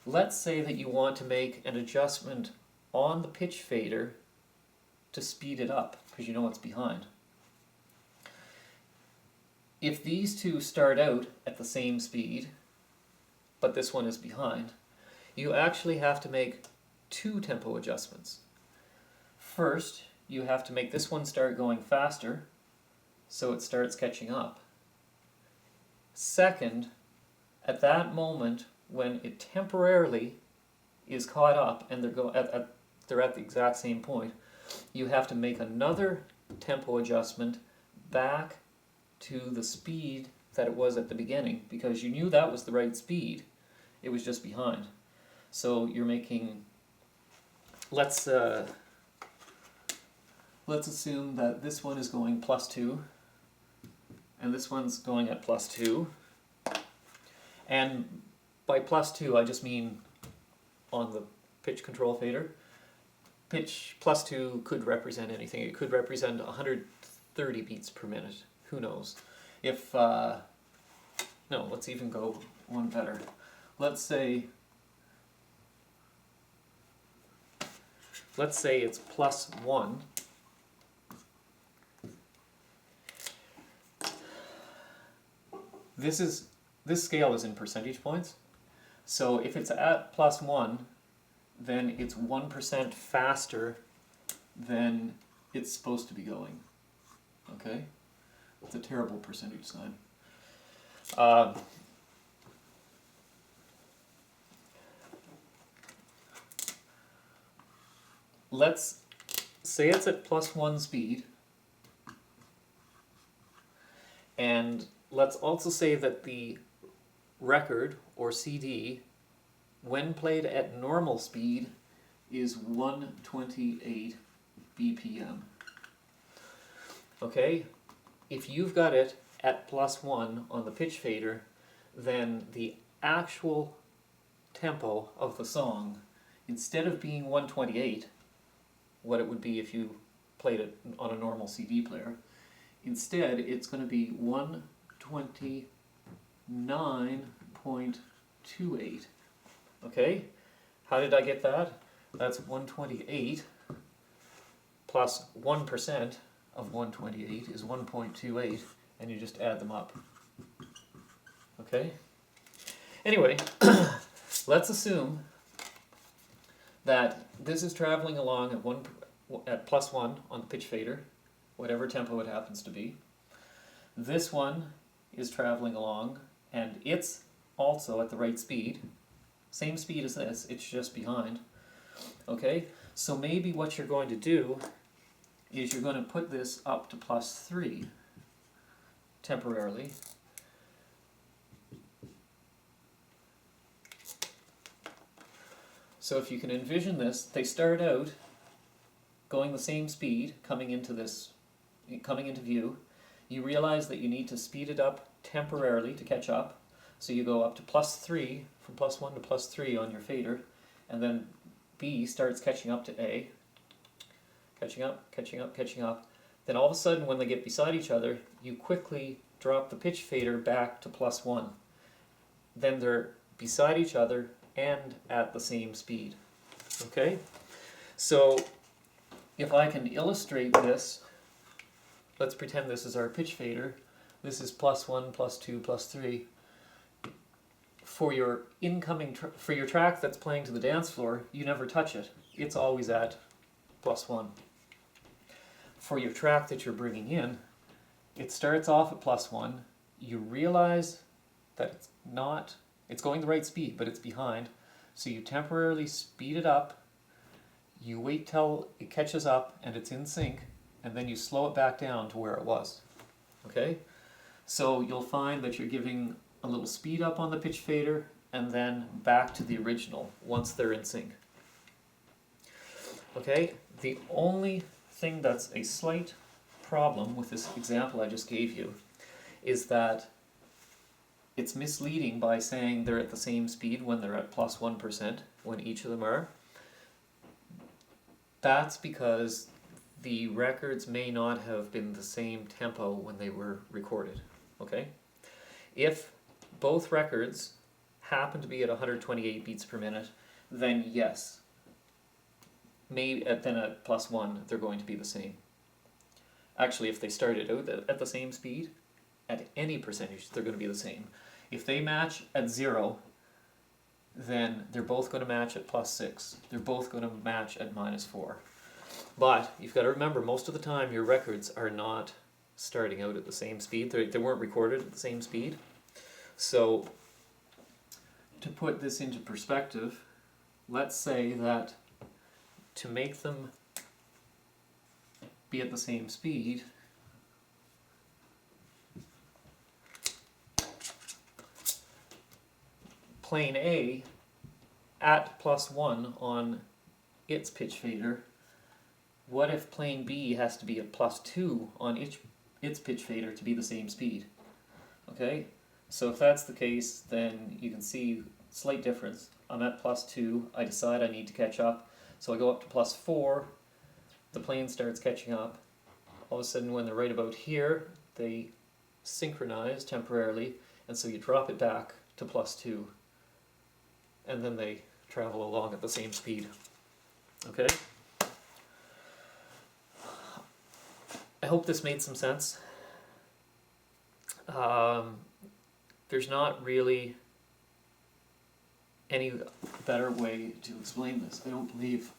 let's say that you want to make an adjustment on the pitch fader to speed it up, because you know it's behind. If these two start out at the same speed, but this one is behind, you actually have to make two tempo adjustments. First, you have to make this one start going faster, so it starts catching up. Second, at that moment when it temporarily is caught up and they're at the exact same point, you have to make another tempo adjustment back to the speed that it was at the beginning, because you knew that was the right speed, it was just behind. So you're making, let's assume that this one is going +2 and this one's going at +2, and by +2 I just mean on the pitch control fader. Pitch +2 could represent anything. It could represent 130 beats per minute. Who knows? If, no, let's even go one better. Let's say it's +1. This scale is in percentage points. So if it's at +1, then it's 1% faster than it's supposed to be going. Okay? It's a terrible percentage sign. Let's say it's at +1 speed, and let's also say that the record or CD when played at normal speed, is 128 BPM. Okay? If you've got it at +1 on the pitch fader, then the actual tempo of the song, instead of being 128, what it would be if you played it on a normal CD player, instead it's going to be 129.28. Okay? How did I get that? That's 128 plus 1% of 128 is 1.28, and you just add them up. Okay? Anyway, let's assume that this is traveling along at +1 on the pitch fader, whatever tempo it happens to be. This one is traveling along, and it's also at the right speed. Same speed as this, it's just behind. Okay, so maybe what you're going to do is you're going to put this up to +3 temporarily. So if you can envision this, they start out going the same speed, coming into view. You realize that you need to speed it up temporarily to catch up. So you go up to +3, from +1 to +3 on your fader, and then B starts catching up to A. Catching up, catching up, catching up. Then all of a sudden, when they get beside each other, you quickly drop the pitch fader back to +1. Then they're beside each other and at the same speed. Okay? So if I can illustrate this, let's pretend this is our pitch fader. This is +1, +2, +3. For your for your track that's playing to the dance floor, you never touch it. It's always at +1. For your track that you're bringing in, it starts off at +1. You realize that it's going the right speed, but it's behind. So you temporarily speed it up. You wait till it catches up and it's in sync, and then you slow it back down to where it was. Okay? So you'll find that you're giving a little speed up on the pitch fader and then back to the original once they're in sync. Okay? The only thing that's a slight problem with this example I just gave you is that it's misleading by saying they're at the same speed when they're at +1%, when each of them are. That's because the records may not have been the same tempo when they were recorded. Okay? If both records happen to be at 128 beats per minute, then yes, then at +1 they're going to be the same. Actually, if they started out at the same speed, at any percentage they're going to be the same. If they match at 0, then they're both going to match at +6. They're both going to match at -4. But you've got to remember, most of the time your records are not starting out at the same speed. They weren't recorded at the same speed. So to put this into perspective, let's say that to make them be at the same speed, plane A at +1 on its pitch fader, what if plane B has to be at +2 on its pitch fader to be the same speed? Okay, so if that's the case, then you can see slight difference. I'm at +2, I decide I need to catch up, so I go up to +4, the plane starts catching up. All of a sudden when they're right about here, they synchronize temporarily, and so you drop it back to +2, and then they travel along at the same speed. Okay? I hope this made some sense. There's not really any better way to explain this, I don't believe.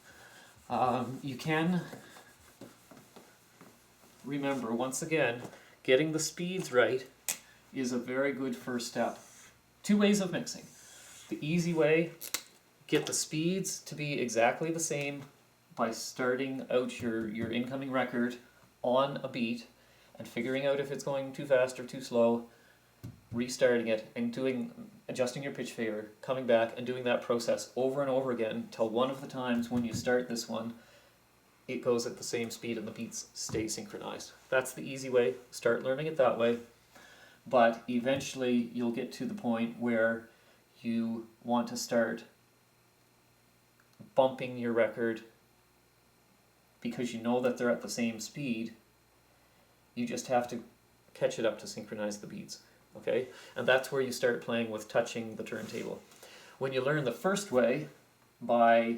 You can remember, once again, getting the speeds right is a very good first step. 2 ways of mixing. The easy way, get the speeds to be exactly the same by starting out your incoming record on a beat and figuring out if it's going too fast or too slow. restarting it and adjusting your pitch fader, coming back and doing that process over and over again till one of the times when you start this one, it goes at the same speed and the beats stay synchronized. That's the easy way. Start learning it that way. But eventually you'll get to the point where you want to start bumping your record because you know that they're at the same speed. You just have to catch it up to synchronize the beats. Okay? And that's where you start playing with touching the turntable. When you learn the first way, by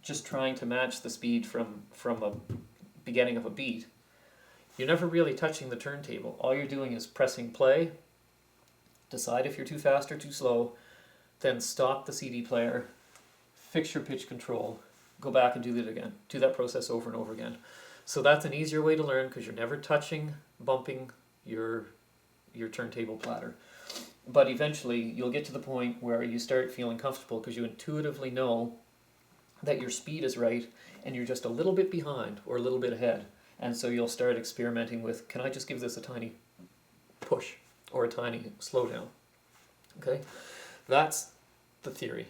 just trying to match the speed from a beginning of a beat, you're never really touching the turntable. All you're doing is pressing play, decide if you're too fast or too slow, then stop the CD player, fix your pitch control, go back and do that again. Do that process over and over again. So that's an easier way to learn because you're never touching, bumping your turntable platter. But eventually you'll get to the point where you start feeling comfortable because you intuitively know that your speed is right and you're just a little bit behind or a little bit ahead. And so you'll start experimenting with, can I just give this a tiny push or a tiny slowdown? Okay, that's the theory.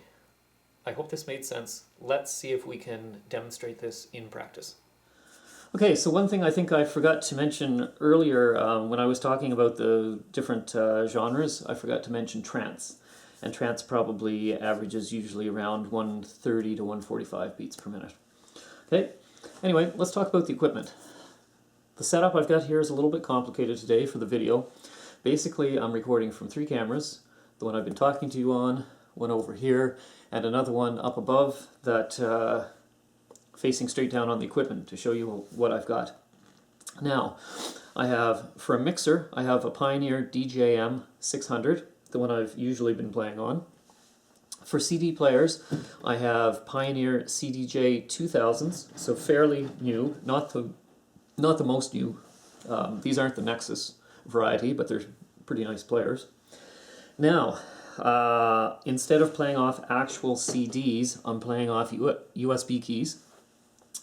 I hope this made sense. Let's see if we can demonstrate this in practice. Okay, so one thing I think I forgot to mention earlier when I was talking about the different genres, I forgot to mention trance. And trance probably averages usually around 130 to 145 beats per minute. Okay, anyway, let's talk about the equipment. The setup I've got here is a little bit complicated today for the video. Basically, I'm recording from 3 cameras. The one I've been talking to you on, one over here, and another one up above that facing straight down on the equipment to show you what I've got. Now, I have, for a mixer, I have a Pioneer DJM 600, the one I've usually been playing on. For CD players, I have Pioneer CDJ 2000s, so fairly new, not the most new. These aren't the Nexus variety, but they're pretty nice players. Now, instead of playing off actual CDs, I'm playing off USB keys.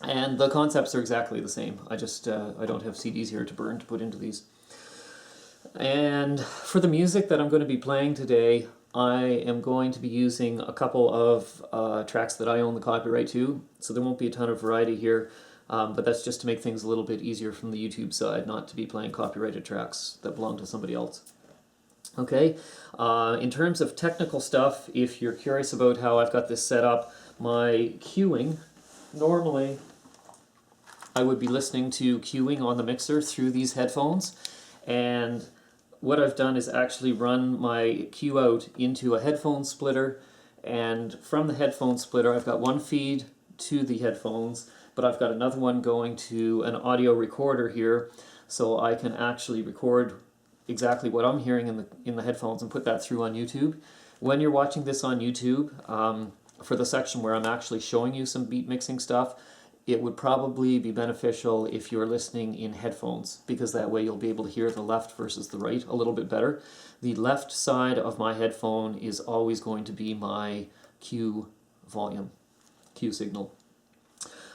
And the concepts are exactly the same. I just, I don't have CDs here to burn to put into these. And for the music that I'm going to be playing today, I am going to be using a couple of tracks that I own the copyright to, so there won't be a ton of variety here, but that's just to make things a little bit easier from the YouTube side, not to be playing copyrighted tracks that belong to somebody else. Okay, in terms of technical stuff, if you're curious about how I've got this set up, my cueing, normally I would be listening to cueing on the mixer through these headphones, and what I've done is actually run my cue out into a headphone splitter, and from the headphone splitter I've got one feed to the headphones, but I've got another one going to an audio recorder here, so I can actually record exactly what I'm hearing in the headphones and put that through on YouTube. When you're watching this on YouTube, for the section where I'm actually showing you some beat mixing stuff, it would probably be beneficial if you're listening in headphones, because that way you'll be able to hear the left versus the right a little bit better. The left side of my headphone is always going to be my cue volume, cue signal.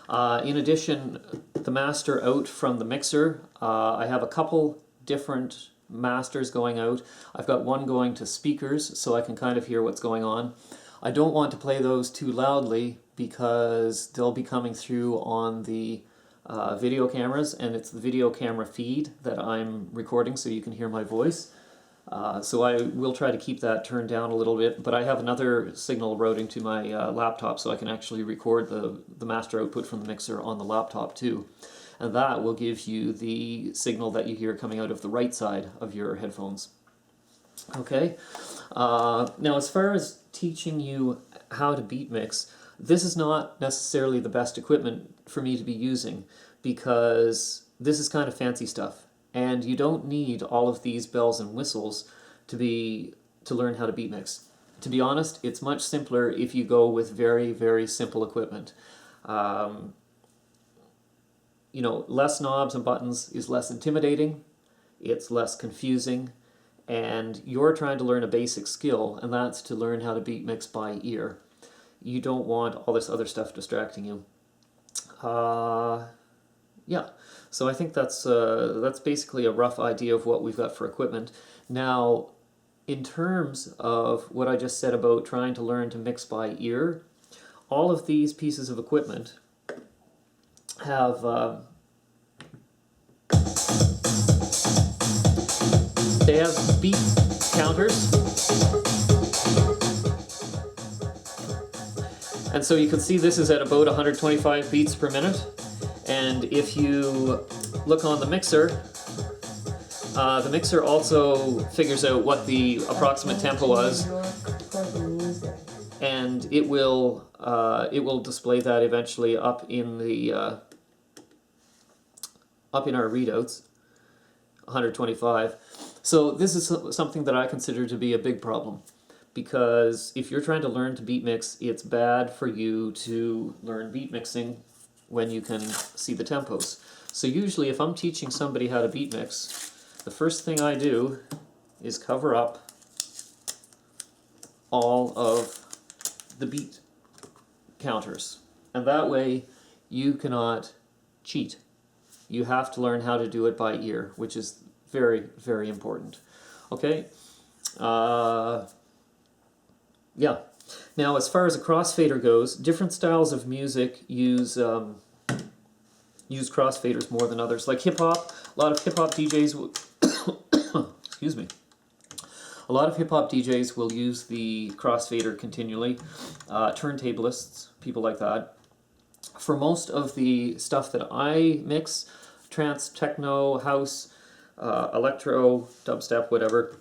In addition, the master out from the mixer, I have a couple different masters going out. I've got one going to speakers so I can kind of hear what's going on. I don't want to play those too loudly because they'll be coming through on the video cameras, and it's the video camera feed that I'm recording so you can hear my voice. So I will try to keep that turned down a little bit, but I have another signal routing to my laptop so I can actually record the master output from the mixer on the laptop too. And that will give you the signal that you hear coming out of the right side of your headphones. Okay, now as far as teaching you how to beat mix, this is not necessarily the best equipment for me to be using because this is kind of fancy stuff, and you don't need all of these bells and whistles to learn how to beat mix. To be honest, it's much simpler if you go with very, very simple equipment. You know, less knobs and buttons is less intimidating, it's less confusing, and you're trying to learn a basic skill, and that's to learn how to beat mix by ear. You don't want all this other stuff distracting you. Yeah, so I think that's basically a rough idea of what we've got for equipment. Now, in terms of what I just said about trying to learn to mix by ear, all of these pieces of equipment have they have beat counters, and so you can see this is at about 125 beats per minute. And if you look on the mixer also figures out what the approximate tempo was, and it will display that eventually up in the up in our readouts, 125. So this is something that I consider to be a big problem, because if you're trying to learn to beat mix, it's bad for you to learn beat mixing when you can see the tempos. So usually if I'm teaching somebody how to beat mix, the first thing I do is cover up all of the beat counters. And that way you cannot cheat. You have to learn how to do it by ear, which is very, very important. Okay? Yeah. Now, as far as a crossfader goes, different styles of music use crossfaders more than others. Like hip-hop, a lot of hip-hop DJs will excuse me. A lot of hip-hop DJs will use the crossfader continually. Turntablists, people like that. For most of the stuff that I mix, trance, techno, house, electro, dubstep, whatever,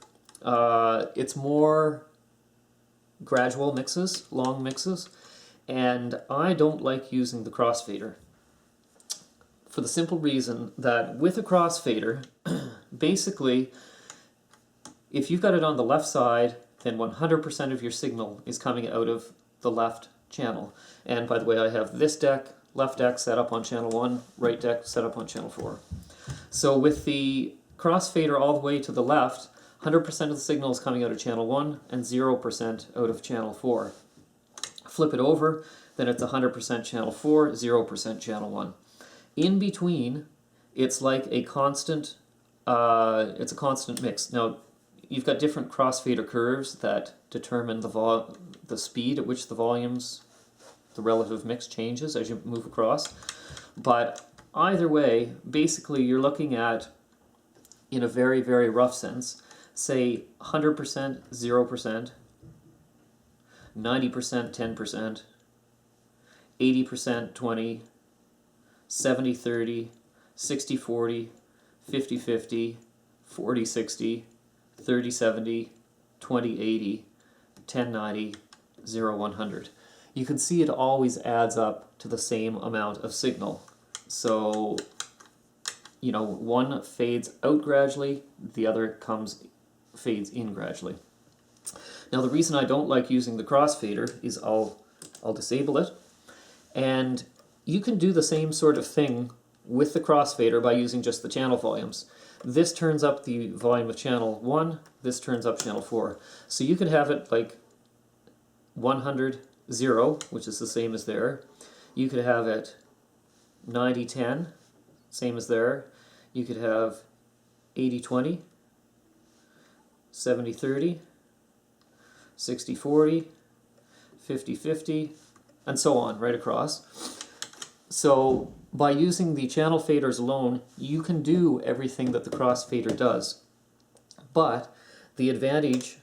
it's more gradual mixes, long mixes, and I don't like using the crossfader for the simple reason that with a crossfader, basically, if you've got it on the left side, then 100% of your signal is coming out of the left channel. And by the way, I have this deck, left deck set up on channel 1, right deck set up on channel 4. So with the crossfader all the way to the left, 100% of the signal is coming out of channel 1 and 0% out of channel 4. Flip it over, then it's 100% channel 4, 0% channel 1. In between, it's like a constant, it's a constant mix. Now, you've got different crossfader curves that determine the speed at which the volumes, the relative mix changes as you move across. But either way, basically you're looking at, in a very, very rough sense, say 100%, 0%, 90%, 10%, 80%, 20%, 70-30, 60-40, 50-50, 40-60, 30-70, 20-80, 10-90, 0-100. You can see it always adds up to the same amount of signal. So, you know, one fades out gradually, the other fades in gradually. Now the reason I don't like using the crossfader is I'll disable it, and you can do the same sort of thing with the crossfader by using just the channel volumes. This turns up the volume of channel 1, this turns up channel 4. So you could have it like 100, 0, which is the same as there. You could have it 90-10, same as there. You could have 80-20, 70-30, 60-40, 50-50, and so on, right across. So by using the channel faders alone, you can do everything that the crossfader does. But the advantage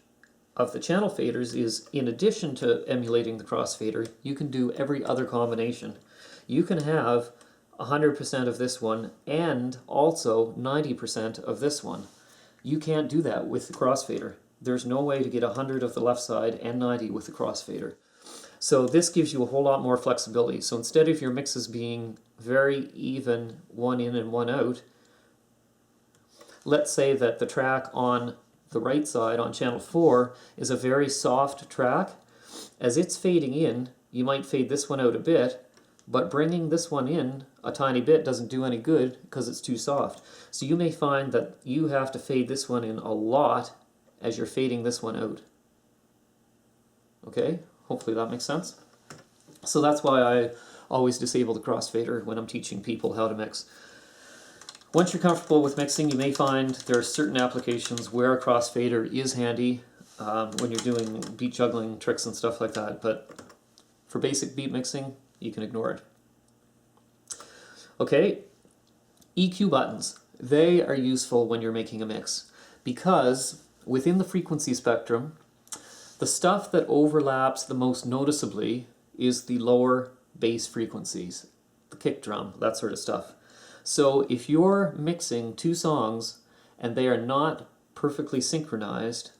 of the channel faders is, in addition to emulating the crossfader, you can do every other combination. You can have 100% of this one and also 90% of this one. You can't do that with the crossfader. There's no way to get 100 of the left side and 90 with the crossfader. So this gives you a whole lot more flexibility. So instead of your mixes being very even, one in and one out, let's say that the track on the right side on channel 4 is a very soft track. As it's fading in, you might fade this one out a bit, but bringing this one in a tiny bit doesn't do any good because it's too soft. So you may find that you have to fade this one in a lot as you're fading this one out. Okay? Hopefully that makes sense. So that's why I always disable the crossfader when I'm teaching people how to mix. Once you're comfortable with mixing, you may find there are certain applications where a crossfader is handy. when you're doing beat juggling tricks and stuff like that, but for basic beat mixing, you can ignore it. Okay, EQ buttons. They are useful when you're making a mix because within the frequency spectrum, the stuff that overlaps the most noticeably is the lower bass frequencies, the kick drum, that sort of stuff. So if you're mixing two songs and they are not perfectly synchronized,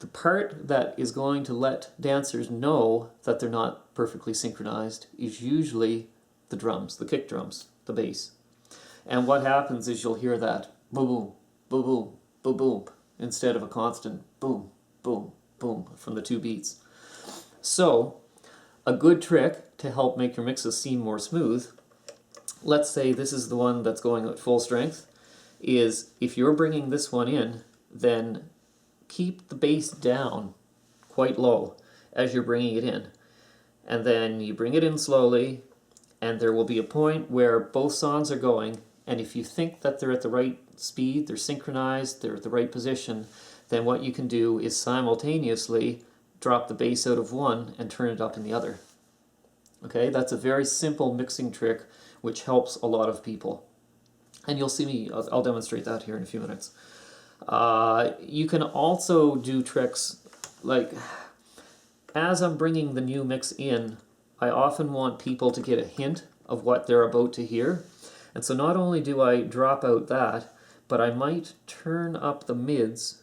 the part that is going to let dancers know that they're not perfectly synchronized is usually the drums, the kick drums, the bass. And what happens is you'll hear that boom, boom, boom, boom, boom, boom, instead of a constant boom, boom, boom from the two beats. So a good trick to help make your mixes seem more smooth, let's say this is the one that's going at full strength, is if you're bringing this one in, then keep the bass down quite low as you're bringing it in. And then you bring it in slowly, and there will be a point where both songs are going, and if you think that they're at the right speed, they're synchronized, they're at the right position, then what you can do is simultaneously drop the bass out of one and turn it up in the other. Okay, that's a very simple mixing trick which helps a lot of people. And you'll see me, I'll demonstrate that here in a few minutes. You can also do tricks like, as I'm bringing the new mix in, I often want people to get a hint of what they're about to hear. And so not only do I drop out that, but I might turn up the mids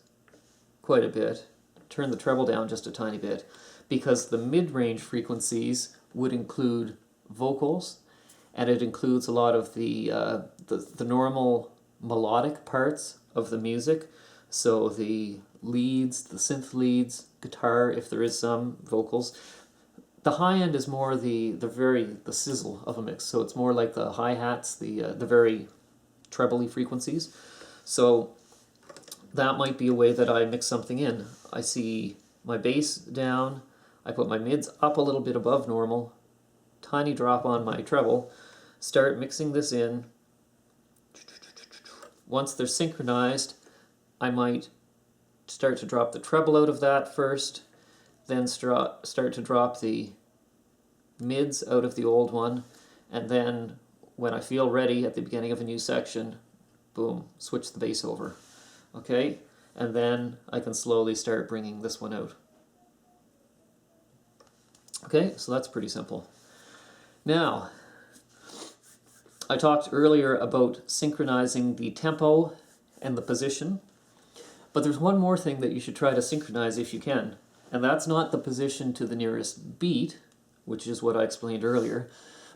quite a bit, turn the treble down just a tiny bit, because the mid-range frequencies would include vocals, and it includes a lot of the normal melodic parts of the music. So the leads, the synth leads, guitar, if there is some, vocals. The high end is more the sizzle of a mix. So it's more like the hi-hats, the very trebly frequencies. So that might be a way that I mix something in. I see my bass down, I put my mids up a little bit above normal, tiny drop on my treble, start mixing this in. Once they're synchronized, I might start to drop the treble out of that first, then start to drop the mids out of the old one, and then when I feel ready at the beginning of a new section, boom, switch the bass over. Okay, and then I can slowly start bringing this one out. Okay, so that's pretty simple. Now, I talked earlier about synchronizing the tempo and the position, but there's one more thing that you should try to synchronize if you can, and that's not the position to the nearest beat, which is what I explained earlier,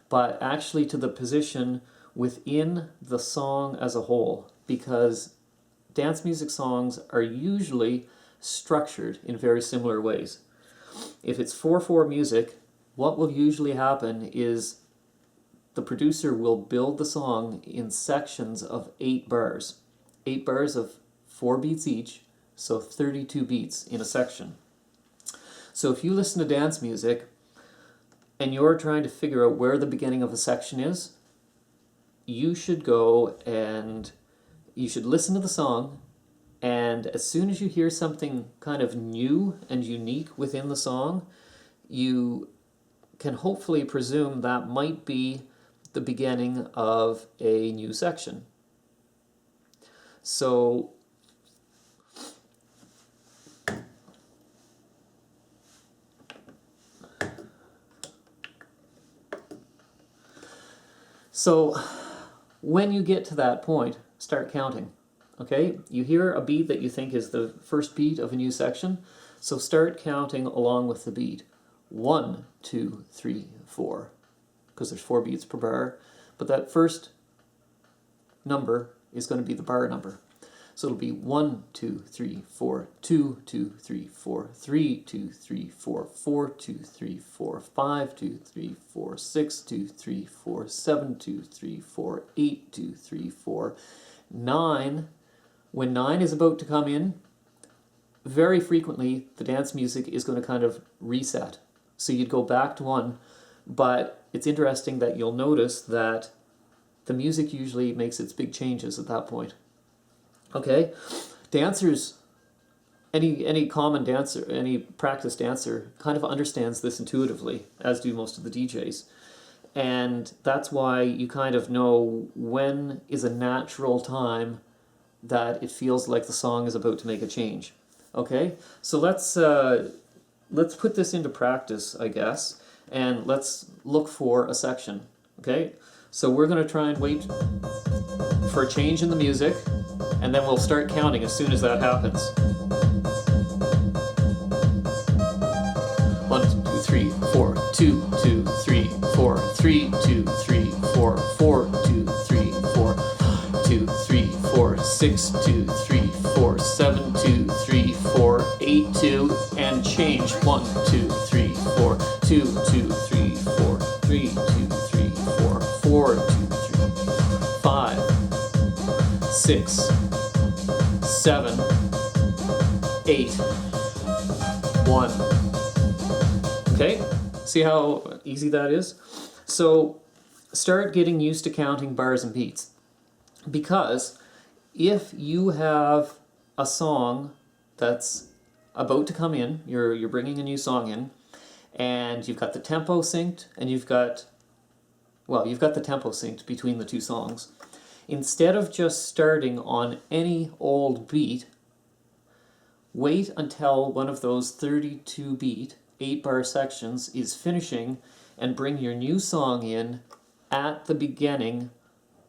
but actually to the position within the song as a whole, because dance music songs are usually structured in very similar ways. If it's 4/4 music, what will usually happen is the producer will build the song in sections of 8 bars. 8 bars of 4 beats each, so 32 beats in a section. So if you listen to dance music and you're trying to figure out where the beginning of a section is, you should go and you should listen to the song, and as soon as you hear something kind of new and unique within the song, you can hopefully presume that might be the beginning of a new section. So when you get to that point, start counting. Okay, you hear a beat that you think is the first beat of a new section, so start counting along with the beat. 1, 2, 3, 4, because there's 4 beats per bar, but that first number is going to be the bar number. So it'll be 1, 2, 3, 4, 2, 2, 3, 4, 3, 2, 3, 4, 4, 2, 3, 4, 5, 2, 3, 4, 6, 2, 3, 4, 7, 2, 3, 4, 8, 2, 3, 4, 9. When 9 is about to come in, very frequently the dance music is going to kind of reset. So you'd go back to 1, but it's interesting that you'll notice that the music usually makes its big changes at that point. Okay, dancers any common dancer, any practiced dancer kind of understands this intuitively, as do most of the DJs. And that's why you kind of know when is a natural time that it feels like the song is about to make a change. Okay, so let's put this into practice, I guess, and let's look for a section. Okay, so we're going to try and wait for a change in the music, and then we'll start counting as soon as that happens. 1, 2, 3, 4, 2, 2, 3, 4, 3, 2, 3, 4, 4, 2, 3, 4, 2, 3, 4, 6, 2, 3, 4, 7, 2, 3, 4, 8, 2, and change. 1, 2, 3, 4, 2, 2, 3, 4, 3, 2, 3, 4, 4, 2, 3, 5, 6, 7, 8, 1. Okay, see how easy that is? So start getting used to counting bars and beats. Because if you have a song that's about to come in, you're bringing a new song in, and you've got the tempo synced, and you've got the tempo synced between the two songs. Instead of just starting on any old beat, wait until one of those 32 beat 8-bar sections is finishing and bring your new song in at the beginning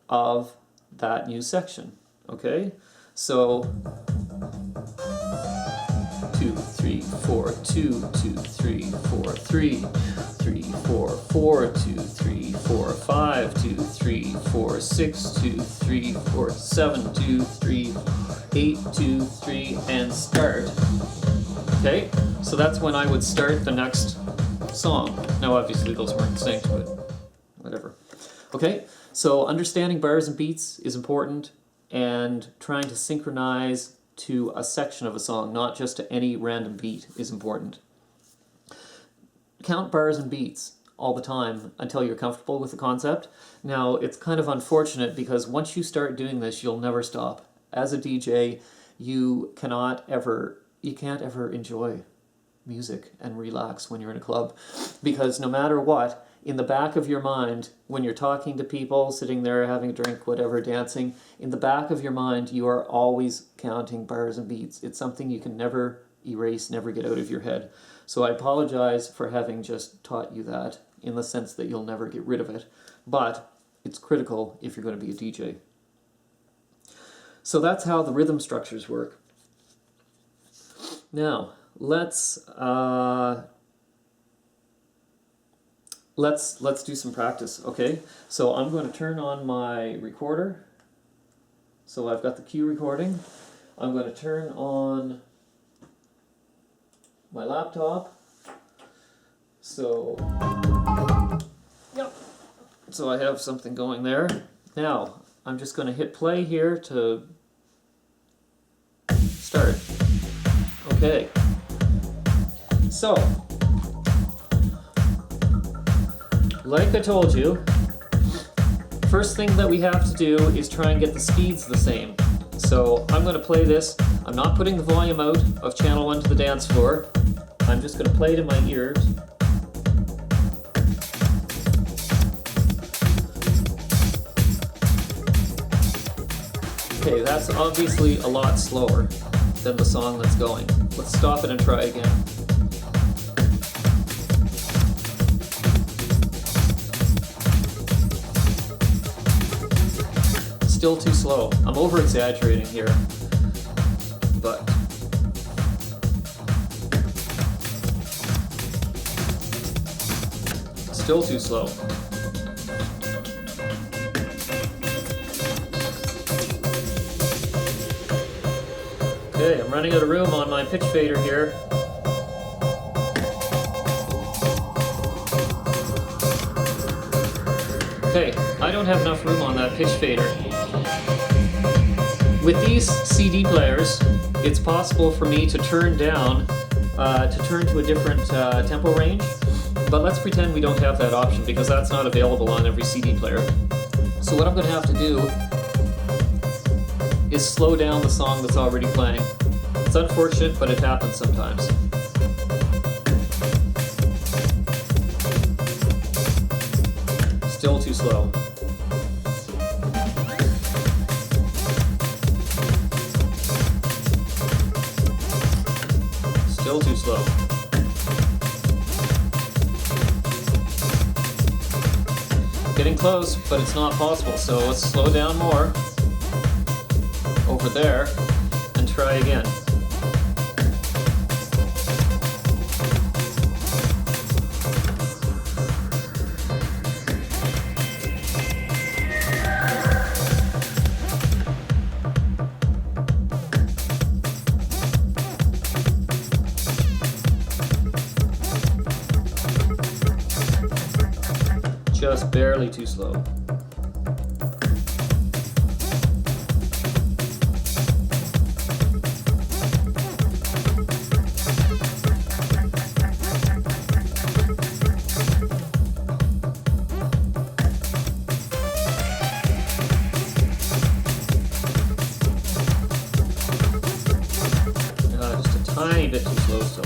of that new section. Okay? So 2, 3, 4, 2, 2, 3, 4, 3, 3, 4, 4, 2, 3, 4, 5, 2, 3, 4, 6, 2, 3, 4, 7, 2, 3, 8, 2, 3, and start. Okay? So that's when I would start the next song. Now obviously those weren't synced, but whatever. Okay? So understanding bars and beats is important, and trying to synchronize to a section of a song, not just to any random beat, is important. Count bars and beats all the time until you're comfortable with the concept. Now, it's kind of unfortunate because once you start doing this, you'll never stop. As a DJ, you can't ever enjoy music and relax when you're in a club, because no matter what, in the back of your mind, when you're talking to people, sitting there having a drink, whatever, dancing, in the back of your mind, you are always counting bars and beats. It's something you can never erase, never get out of your head. So I apologize for having just taught you that, in the sense that you'll never get rid of it. But it's critical if you're going to be a DJ. So that's how the rhythm structures work. Now, let's do some practice, okay? So I'm going to turn on my recorder. So I've got the cue recording. I'm going to turn on my laptop. So, yep. So I have something going there. Now, I'm just going to hit play here to start. Okay. So, like I told you, first thing that we have to do is try and get the speeds the same. So I'm going to play this. I'm not putting the volume out of channel 1 to the dance floor. I'm just going to play it in my ears. Okay, that's obviously a lot slower than the song that's going. Let's stop it and try again. Still too slow. I'm over-exaggerating here, but still too slow. Okay, I'm running out of room on my pitch fader here. Okay, I don't have enough room on that pitch fader. With these CD players, it's possible for me to turn down, to turn to a different tempo range, but let's pretend we don't have that option because that's not available on every CD player. So what I'm going to have to do is slow down the song that's already playing. It's unfortunate, but it happens sometimes. Still too slow. Still too slow. Getting close, but it's not possible, so let's slow down more over there and try again. Just barely too slow. Just a tiny bit too slow still.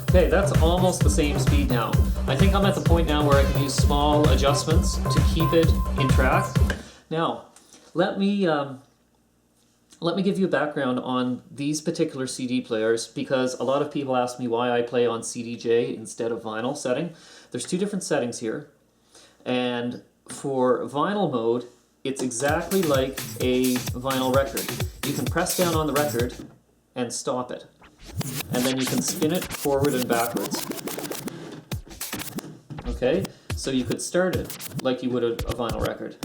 Okay, that's almost the same speed now. I think I'm at the point now where I can use small adjustments to keep it in track. Now, let me give you a background on these particular CD players, because a lot of people ask me why I play on CDJ instead of vinyl setting. There's two different settings here, and for vinyl mode, it's exactly like a vinyl record. You can press down on the record and stop it. And then you can spin it forward and backwards. Okay? So you could start it like you would a vinyl record.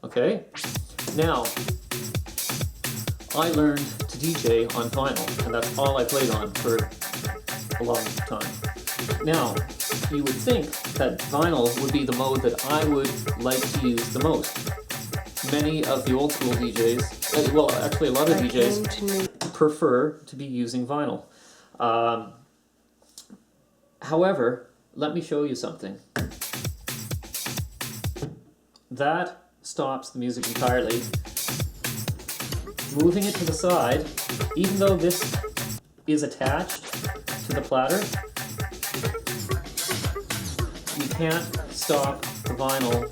Okay? Now, I learned to DJ on vinyl, and that's all I played on for a long time. Now, you would think that vinyl would be the mode that I would like to use the most. Many of the old school DJs, well, actually a lot of DJs prefer to be using vinyl. However, let me show you something. That stops the music entirely. Moving it to the side, even though this is attached to the platter, you can't stop the vinyl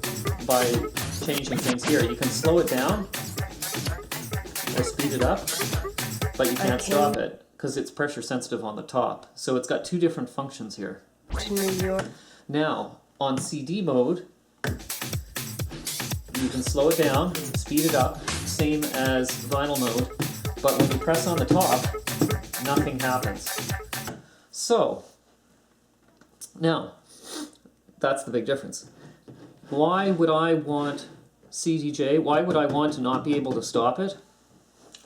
by changing things here. You can slow it down or speed it up, but you can't stop it because it's pressure sensitive on the top. So it's got two different functions here. To New York. Now, on CD mode, you can slow it down, speed it up, same as vinyl mode, but when you press on the top, nothing happens. So, now, that's the big difference. Why would I want CDJ? Why would I want to not be able to stop it?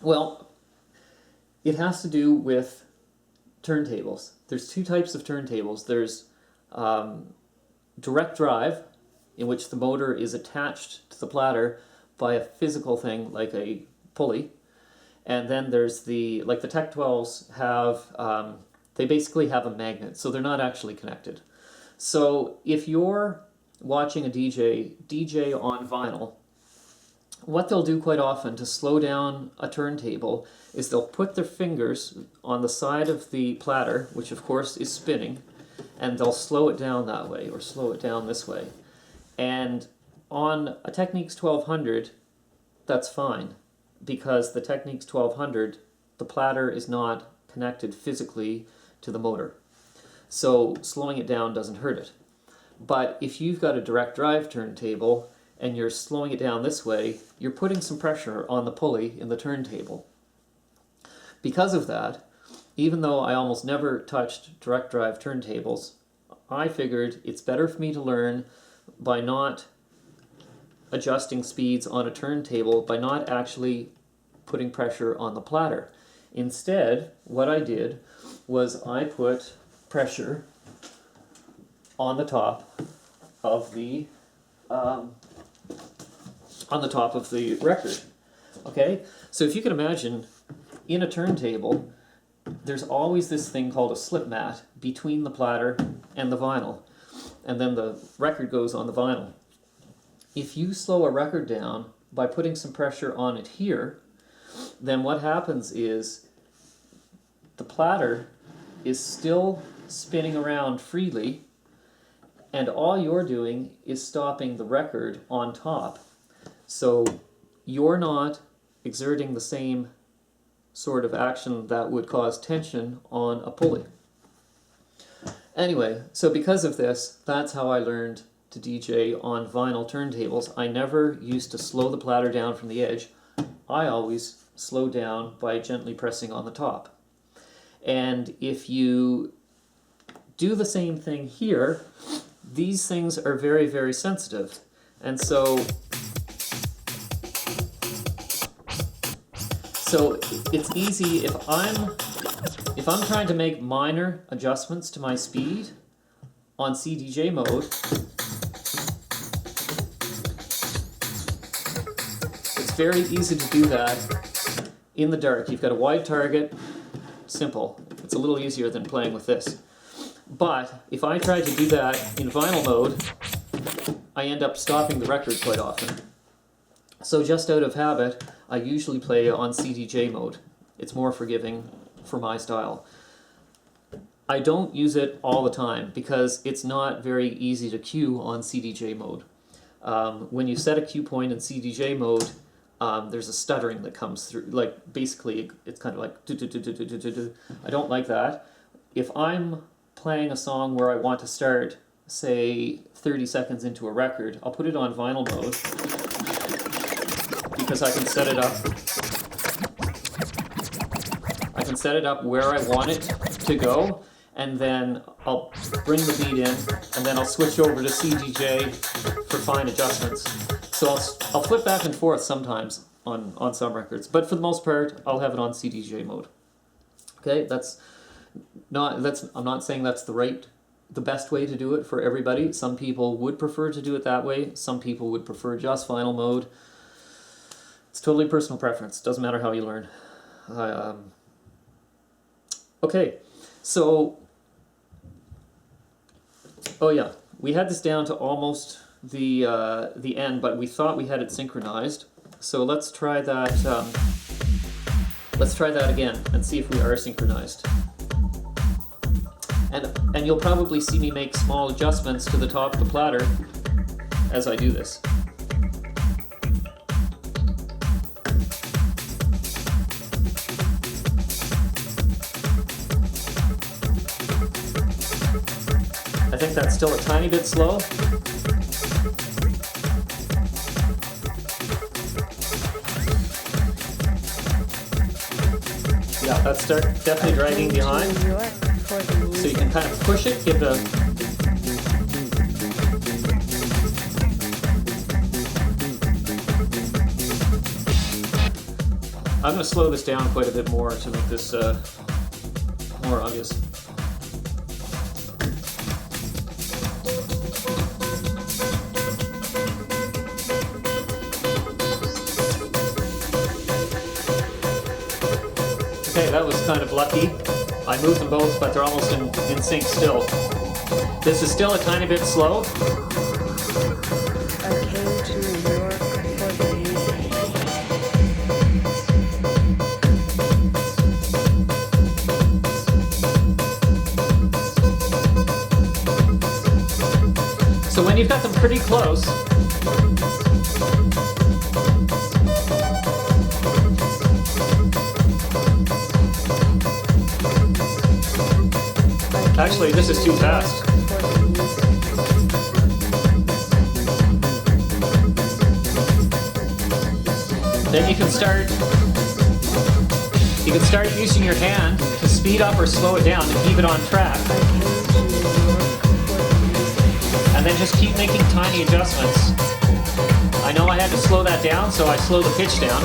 Well, it has to do with turntables. There's two types of turntables. There's direct drive, in which the motor is attached to the platter by a physical thing like a pulley. And then there's the, like the Tech 12s have, they basically have a magnet, so they're not actually connected. So if you're watching a DJ on vinyl, what they'll do quite often to slow down a turntable is they'll put their fingers on the side of the platter, which of course is spinning, and they'll slow it down that way, or slow it down this way. And on a Technics 1200, that's fine, because the Technics 1200, the platter is not connected physically to the motor. So slowing it down doesn't hurt it. But if you've got a direct drive turntable and you're slowing it down this way, you're putting some pressure on the pulley in the turntable. Because of that, even though I almost never touched direct drive turntables, I figured it's better for me to learn by not adjusting speeds on a turntable, by not actually putting pressure on the platter. Instead, what I did was I put pressure on the top of the record. Okay, so if you can imagine, in a turntable, there's always this thing called a slip mat between the platter and the vinyl, and then the record goes on the vinyl. If you slow a record down by putting some pressure on it here, then what happens is the platter is still spinning around freely, and all you're doing is stopping the record on top. So you're not exerting the same sort of action that would cause tension on a pulley. Anyway, so because of this, that's how I learned to DJ on vinyl turntables. I never used to slow the platter down from the edge. I always slowed down by gently pressing on the top. And if you do the same thing here, these things are very, very sensitive. And so it's easy if I'm trying to make minor adjustments to my speed on CDJ mode. It's very easy to do that in the dark. You've got a wide target, simple. It's a little easier than playing with this. But if I try to do that in vinyl mode, I end up stopping the record quite often. So just out of habit, I usually play on CDJ mode. It's more forgiving for my style. I don't use it all the time because it's not very easy to cue on CDJ mode. When you set a cue point in CDJ mode, there's a stuttering that comes through. Like basically, it's kind of like I don't like that. If I'm playing a song where I want to start, say 30 seconds into a record, I'll put it on vinyl mode because I can set it up. I can set it up where I want it to go, and then I'll bring the beat in, and then I'll switch over to CDJ for fine adjustments. So I'll flip back and forth sometimes on some records, but for the most part, I'll have it on CDJ mode. Okay, I'm not saying that's the best way to do it for everybody. Some people would prefer to do it that way. Some people would prefer just vinyl mode. It's totally personal preference. Doesn't matter how you learn. Okay, so oh yeah, we had this down to almost the end, but we thought we had it synchronized. So let's try that. Let's try that again and see if we are synchronized. And you'll probably see me make small adjustments to the top of the platter as I do this. I think that's still a tiny bit slow. Yeah, that's definitely dragging behind. So you can kind of push it, give the... I'm going to slow this down quite a bit more to make this more obvious. Okay, that was kind of lucky. I moved them both, but they're almost in sync still. This is still a tiny bit slow. I came to New York for the music. So when you've got them pretty close, actually, this is too fast. Then you can start using your hand to speed up or slow it down to keep it on track. And then just keep making tiny adjustments. I know I had to slow that down, so I slowed the pitch down.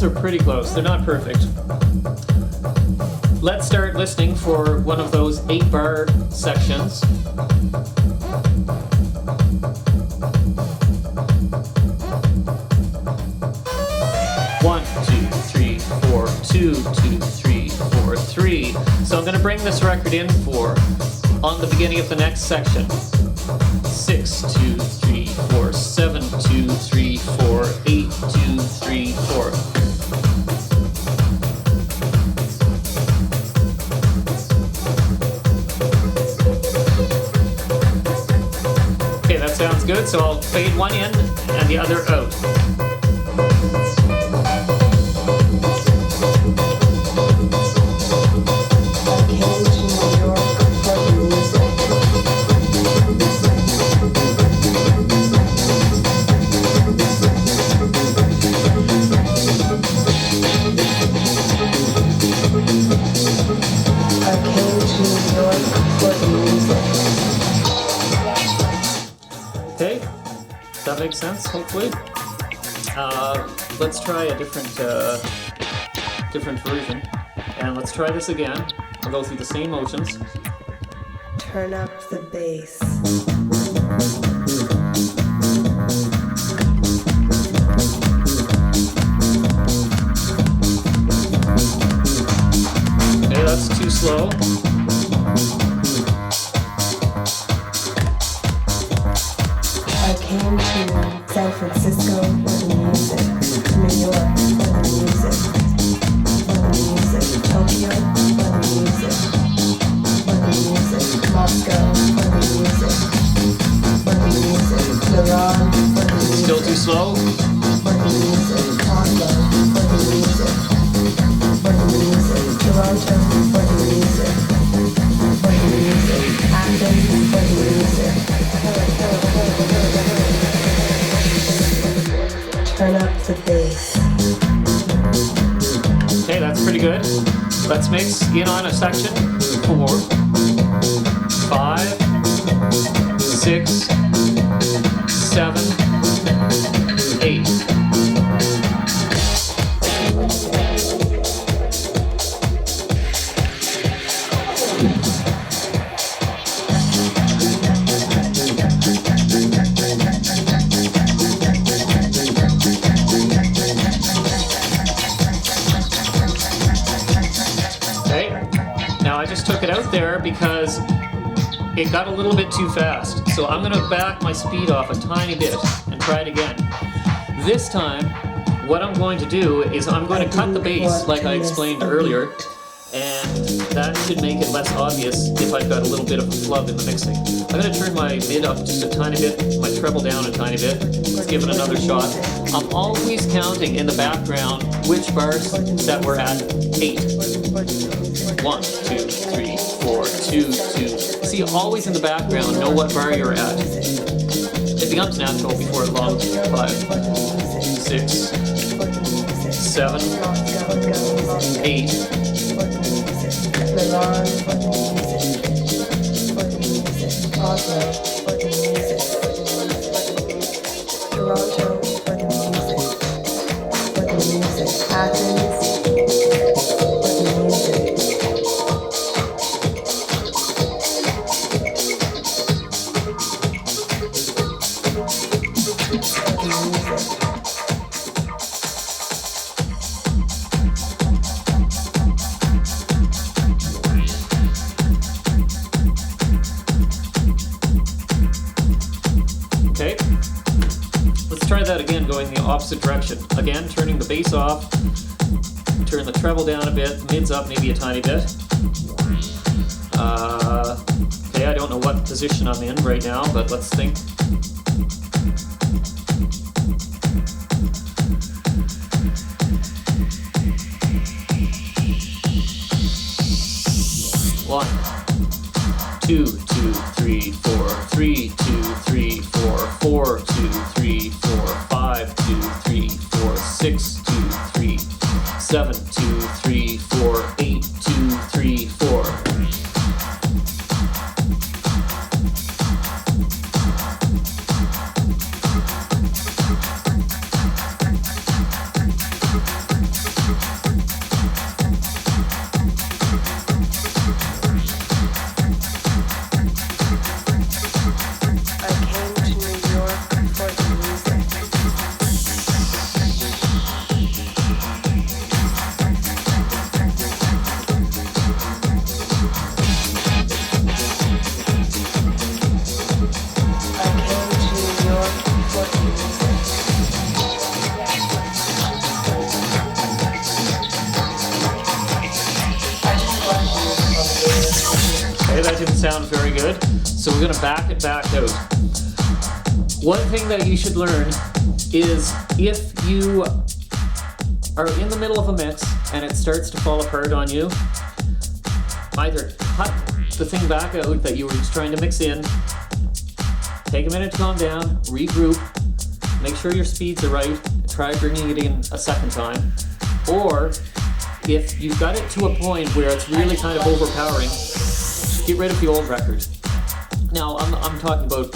sounds are pretty close. They're not perfect. Let's start listening for one of those 8-bar sections. One, two, three, four, 2, 2, 3, 4, 3. So I'm going to bring this record in for on the beginning of the next section. 6, 2, 3, 4, 7, 2, 3, 4, 8, 2, 3, 4. Okay, that sounds good. So I'll fade one in and the other out. Okay, that makes sense, hopefully. Let's try a different version. And let's try this again. I'll go through the same motions. Turn up the bass. Okay, that's too slow. I came to San Francisco for the music, New York for the music, Tokyo for the music, Moscow for the music, Iran for the music. Still too slow? For the music, Oslo for the music, Toronto for the music, Athens for the music. Turn up the bass. Okay, that's pretty good. Let's mix in on a section. 4, 5, 6, 7, 8. I just took it out there because it got a little bit too fast. So I'm going to back my speed off a tiny bit and try it again. This time, what I'm going to do is I'm going to cut the bass like I explained earlier, and that should make it less obvious if I've got a little bit of a flub in the mixing. I'm going to turn my mid up just a tiny bit, my treble down a tiny bit. Let's give it another shot. I'm always counting in the background which bars that we're at 8. 1, 2, 3, 4, 2, 2. See, always in the background, know what bar you're at. It becomes natural before long. 5, 6, 7, 8. Toronto for the music, Athens. Okay, let's try that again, going the opposite direction. Again, turning the bass off, turn the treble down a bit, mids up maybe a tiny bit. Okay, I don't know what position I'm in right now, but let's think. One, 2, 2, 3, 4, 3, 2, 3, 4, 4, 2, 3, 4, 5, 2, 3, 4, 6, 2, 3, 7, 2, 3, 4, 8, 2, 3, 4. sound very good, so we're going to back it back out. One thing that you should learn is if you are in the middle of a mix and it starts to fall apart on you, either cut the thing back out that you were just trying to mix in, take a minute to calm down, regroup, make sure your speeds are right, try bringing it in a second time, or if you've got it to a point where it's really kind of overpowering, get rid of the old record. Now, I'm talking about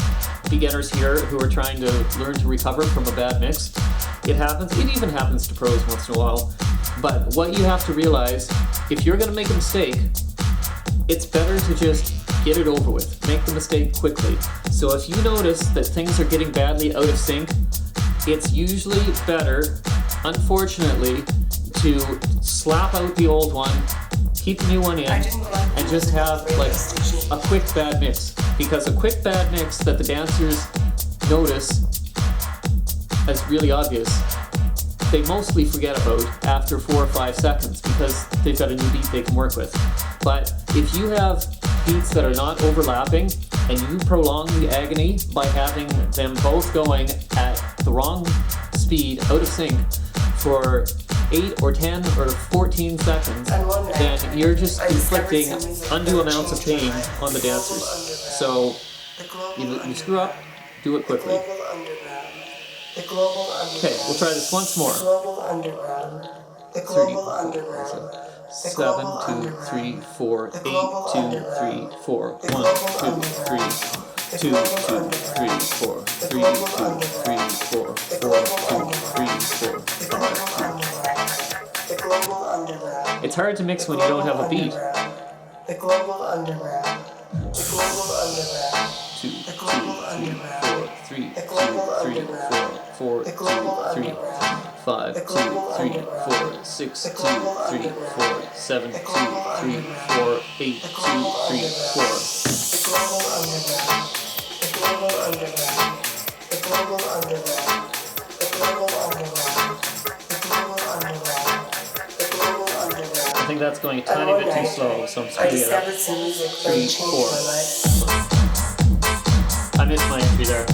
beginners here who are trying to learn to recover from a bad mix. It happens. It even happens to pros once in a while. But what you have to realize, if you're going to make a mistake, it's better to just get it over with. Make the mistake quickly. So if you notice that things are getting badly out of sync, it's usually better, unfortunately, to slap out the old one, keep the new one in, and just have like a quick bad mix. Because a quick bad mix that the dancers notice as really obvious, they mostly forget about after 4 or 5 seconds because they've got a new beat they can work with. But if you have beats that are not overlapping and you prolong the agony by having them both going at the wrong speed, out of sync, for 8 or 10 or 14 seconds, then you're just inflicting undue amounts of pain on the dancers. So you screw up, do it quickly. Okay, we'll try this once more. 7, 2, 3, 4, 8, 2, 3, 4, 1, 2, 3, 2, 2, 3, 4, 3, 2, 3, 4, 4, 2, 3, 4, 5, 2. It's hard to mix when you don't have a beat. The global underground. The global underground. 2, 2, 3, 4, 3, 2, 3, 4, 4, 2, 3, 5, 2, 3, 4, 6, 2, 3, 4, 7, 2, 3, 4, 8, 2, 3, 4. The global underground. The global underground. The global underground. The global underground. The global underground. The global underground. I think that's going a tiny bit too slow, so I'm speeding it up. 3, 4. I missed my entry there.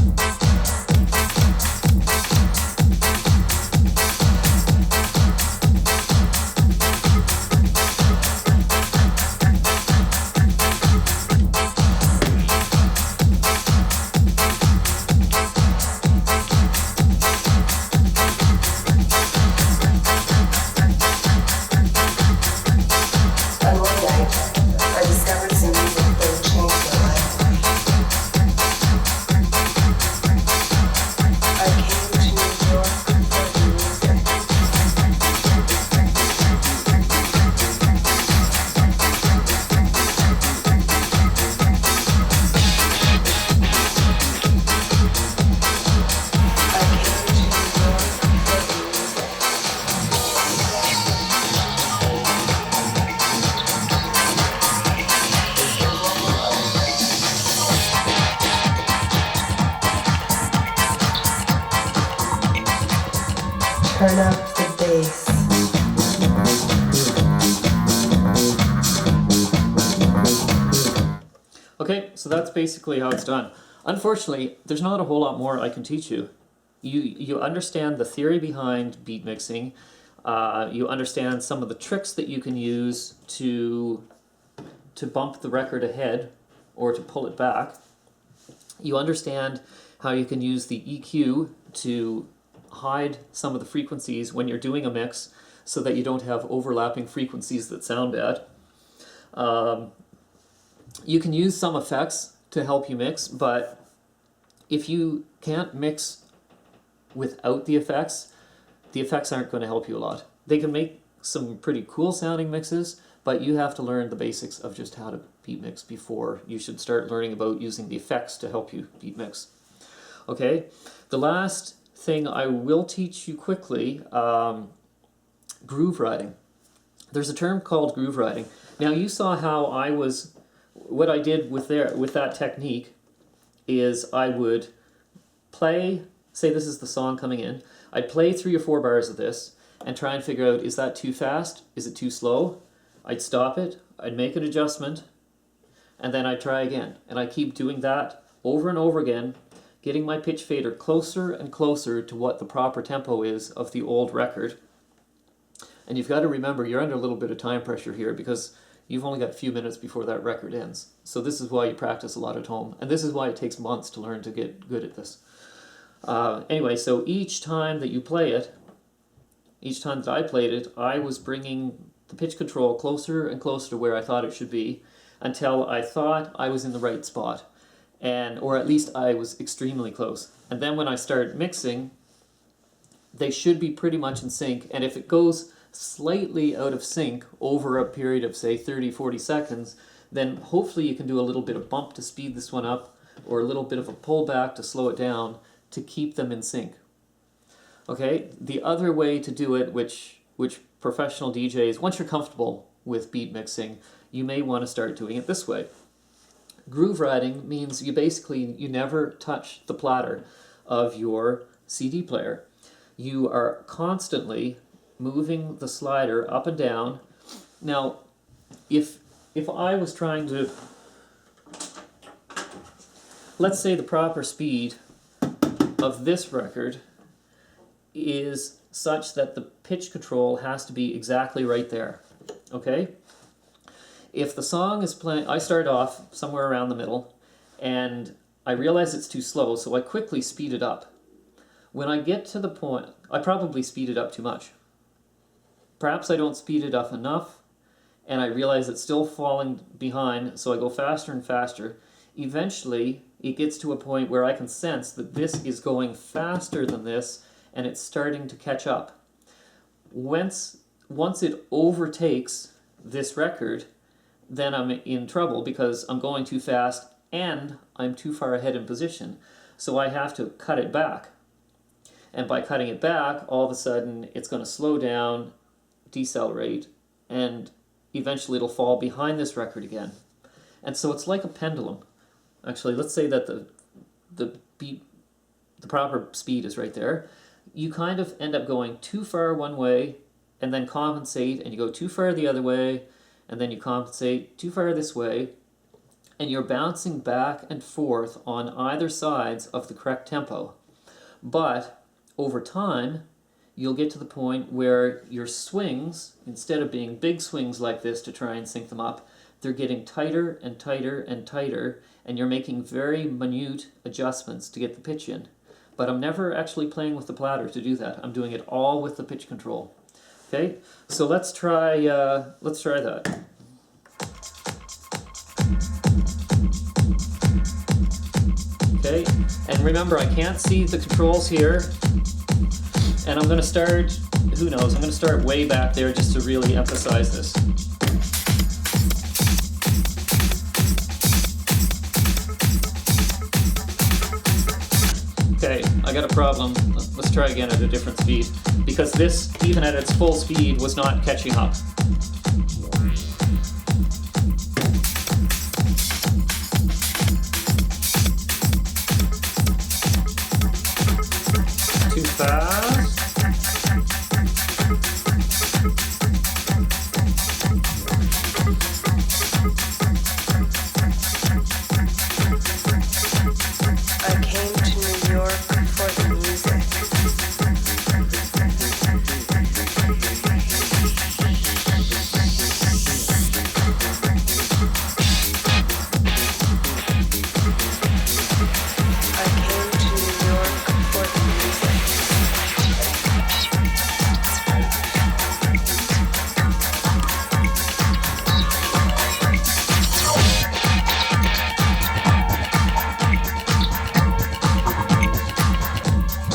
Turn up the bass. Okay, so that's basically how it's done. Unfortunately, there's not a whole lot more I can teach you. You understand the theory behind beat mixing. You understand some of the tricks that you can use to bump the record ahead or to pull it back. You understand how you can use the EQ to hide some of the frequencies when you're doing a mix so that you don't have overlapping frequencies that sound bad. You can use some effects to help you mix, but if you can't mix without the effects aren't going to help you a lot. They can make some pretty cool sounding mixes, but you have to learn the basics of just how to beat mix before you should start learning about using the effects to help you beat mix. Okay, the last thing I will teach you quickly, groove riding. There's a term called groove riding. Now you saw how what I did with that technique is I would play, say this is the song coming in, I'd play 3 or 4 bars of this and try and figure out, is that too fast? Is it too slow? I'd stop it, I'd make an adjustment, and then I try again. And I keep doing that over and over again, getting my pitch fader closer and closer to what the proper tempo is of the old record. And you've got to remember, you're under a little bit of time pressure here because you've only got a few minutes before that record ends. So this is why you practice a lot at home. And this is why it takes months to learn to get good at this. Anyway, so each time that you play it, each time that I played it, I was bringing the pitch control closer and closer to where I thought it should be until I thought I was in the right spot. Or at least I was extremely close. And then when I start mixing, they should be pretty much in sync. And if it goes slightly out of sync over a period of, say, 30, 40 seconds, then hopefully you can do a little bit of bump to speed this one up, or a little bit of a pullback to slow it down to keep them in sync. Okay, the other way to do it, which professional DJs, once you're comfortable with beat mixing, you may want to start doing it this way. Groove riding means you never touch the platter of your CD player. You are constantly moving the slider up and down. Now, if I was trying to, let's say the proper speed of this record is such that the pitch control has to be exactly right there, okay? If the song is playing, I start off somewhere around the middle, and I realize it's too slow, so I quickly speed it up. When I get to the point, I probably speed it up too much. Perhaps I don't speed it up enough, and I realize it's still falling behind, so I go faster and faster. Eventually, it gets to a point where I can sense that this is going faster than this, and it's starting to catch up. Once it overtakes this record, then I'm in trouble because I'm going too fast and I'm too far ahead in position. So I have to cut it back. And by cutting it back, all of a sudden it's going to slow down, decelerate, and eventually it'll fall behind this record again. And so it's like a pendulum. Actually, let's say that the proper speed is right there. You kind of end up going too far one way and then compensate, and you go too far the other way, and then you compensate too far this way, and you're bouncing back and forth on either sides of the correct tempo. But over time, you'll get to the point where your swings, instead of being big swings like this to try and sync them up, they're getting tighter and tighter and tighter, and you're making very minute adjustments to get the pitch in. But I'm never actually playing with the platter to do that. I'm doing it all with the pitch control. Okay, so let's try that. Okay, and remember, I can't see the controls here, and I'm going to start, who knows, I'm going to start way back there just to really emphasize this. Okay, I got a problem. Let's try again at a different speed, because this, even at its full speed, was not catching up. Too fast. I came to New York for the music. I came to New York for the music.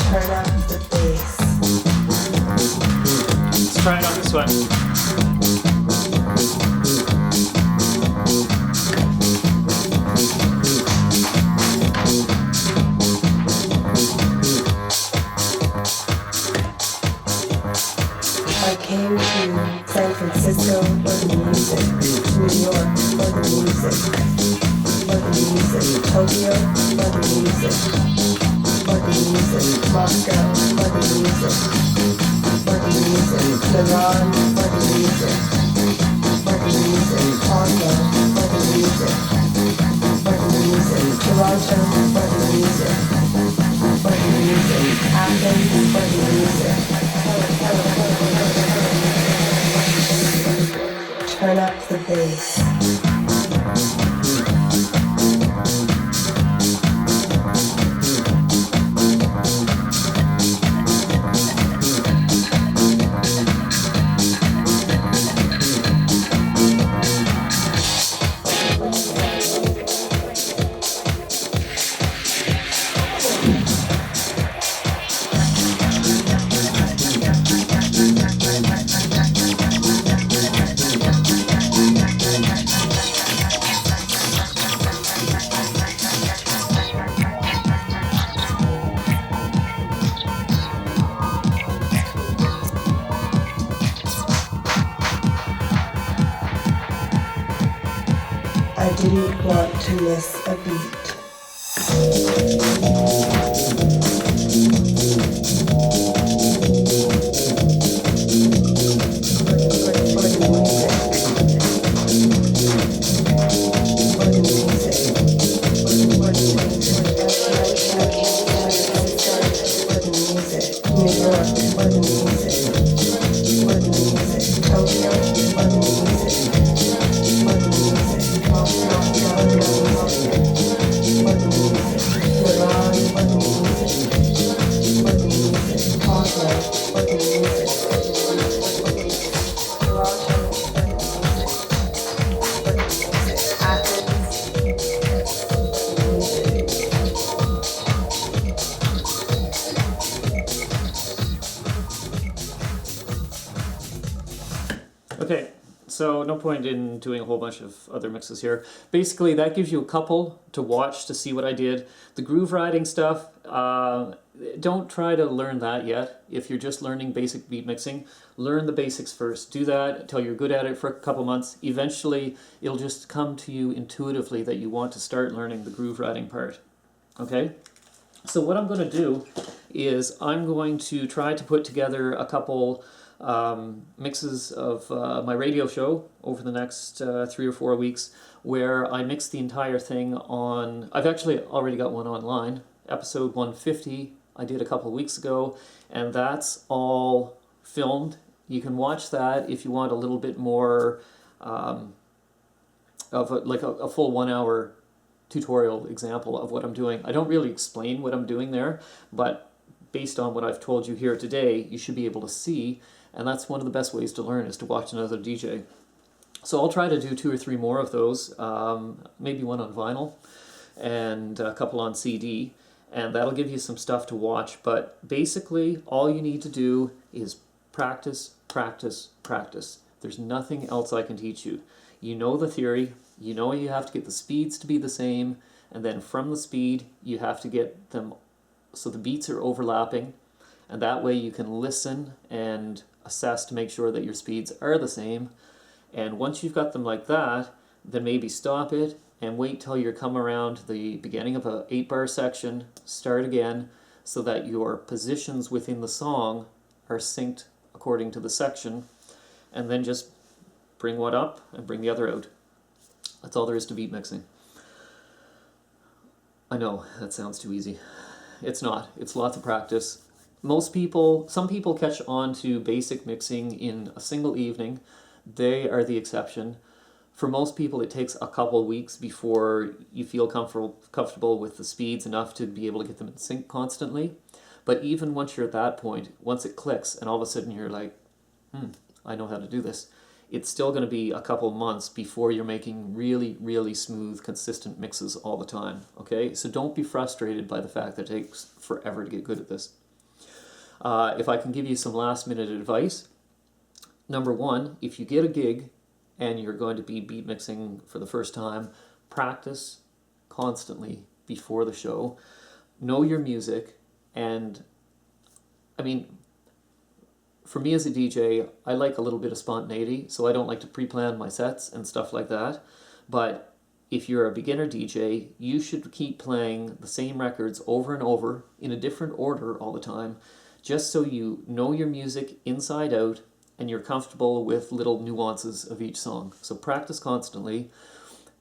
Turn up the bass. Let's try it on this one. I came to San Francisco for the music, New York for the music, Tokyo for the music, Moscow for the music, Milan for the music, Oslo for the music. music. Toronto for the music. For the music. Athens for the music. Turn up the bass. I didn't want to miss a beat. Okay, so no point in doing a whole bunch of other mixes here. Basically, that gives you a couple to watch to see what I did. The groove riding stuff, don't try to learn that yet. If you're just learning basic beat mixing, learn the basics first. Do that until you're good at it for a couple months. Eventually, it'll just come to you intuitively that you want to start learning the groove riding part. Okay? So what I'm going to do is I'm going to try to put together a couple mixes of my radio show over the next 3 or 4 weeks, where I mix the entire thing on. I've actually already got one online, episode 150 I did a couple of weeks ago, and that's all filmed. You can watch that if you want a little bit more of a full 1 hour tutorial example of what I'm doing. I don't really explain what I'm doing there, but based on what I've told you here today, you should be able to see. And that's one of the best ways to learn, is to watch another DJ. So I'll try to do 2 or 3 more of those, maybe one on vinyl and a couple on CD, and that'll give you some stuff to watch. But basically, all you need to do is practice, practice, practice. There's nothing else I can teach you. You know the theory, you know you have to get the speeds to be the same, and then from the speed, you have to get them so the beats are overlapping, and that way you can listen and assess to make sure that your speeds are the same. And once you've got them like that, then maybe stop it and wait till you come around to the beginning of a 8-bar section, start again, so that your positions within the song are synced according to the section, and then just bring one up and bring the other out. That's all there is to beat mixing. I know, that sounds too easy. It's not. It's lots of practice. Some people catch on to basic mixing in a single evening. They are the exception. For most people, it takes a couple of weeks before you feel comfortable with the speeds enough to be able to get them in sync constantly. But even once you're at that point, once it clicks and all of a sudden you're like, I know how to do this, it's still going to be a couple months before you're making really, really smooth, consistent mixes all the time. Okay? So don't be frustrated by the fact that it takes forever to get good at this. If I can give you some last-minute advice, number one, if you get a gig and you're going to be beat mixing for the first time, practice constantly before the show. Know your music, and I mean, for me as a DJ, I like a little bit of spontaneity, so I don't like to pre-plan my sets and stuff like that. But if you're a beginner DJ, you should keep playing the same records over and over in a different order all the time, just so you know your music inside out and you're comfortable with little nuances of each song. So practice constantly.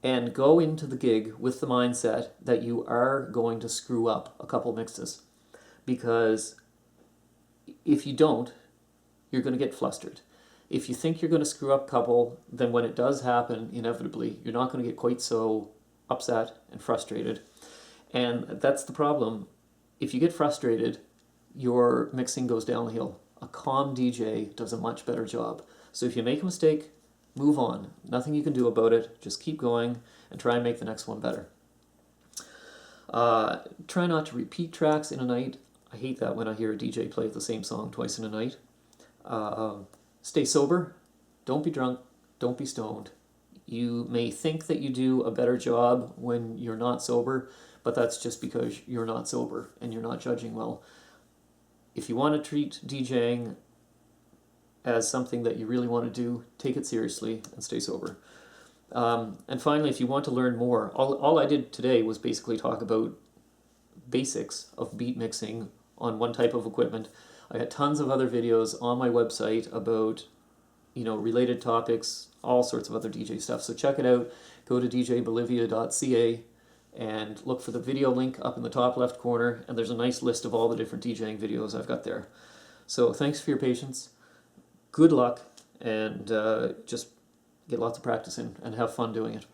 and go into the gig with the mindset that you are going to screw up a couple mixes. Because if you don't, you're going to get flustered. If you think you're going to screw up a couple, then when it does happen, inevitably, you're not going to get quite so upset and frustrated. And that's the problem. If you get frustrated, your mixing goes downhill. A calm DJ does a much better job. So if you make a mistake, move on. Nothing you can do about it. Just keep going and try and make the next one better. Try not to repeat tracks in a night. I hate that when I hear a DJ play the same song twice in a night. Stay sober. Don't be drunk. Don't be stoned. You may think that you do a better job when you're not sober, but that's just because you're not sober and you're not judging well. If you want to treat DJing as something that you really want to do, take it seriously and stay sober. And finally, if you want to learn more, all I did today was basically talk about basics of beat mixing on one type of equipment. I got tons of other videos on my website about, related topics, all sorts of other DJ stuff. So check it out. Go to djbolivia.ca and look for the video link up in the top left corner, and there's a nice list of all the different DJing videos I've got there. So thanks for your patience. Good luck, and just get lots of practice in and have fun doing it.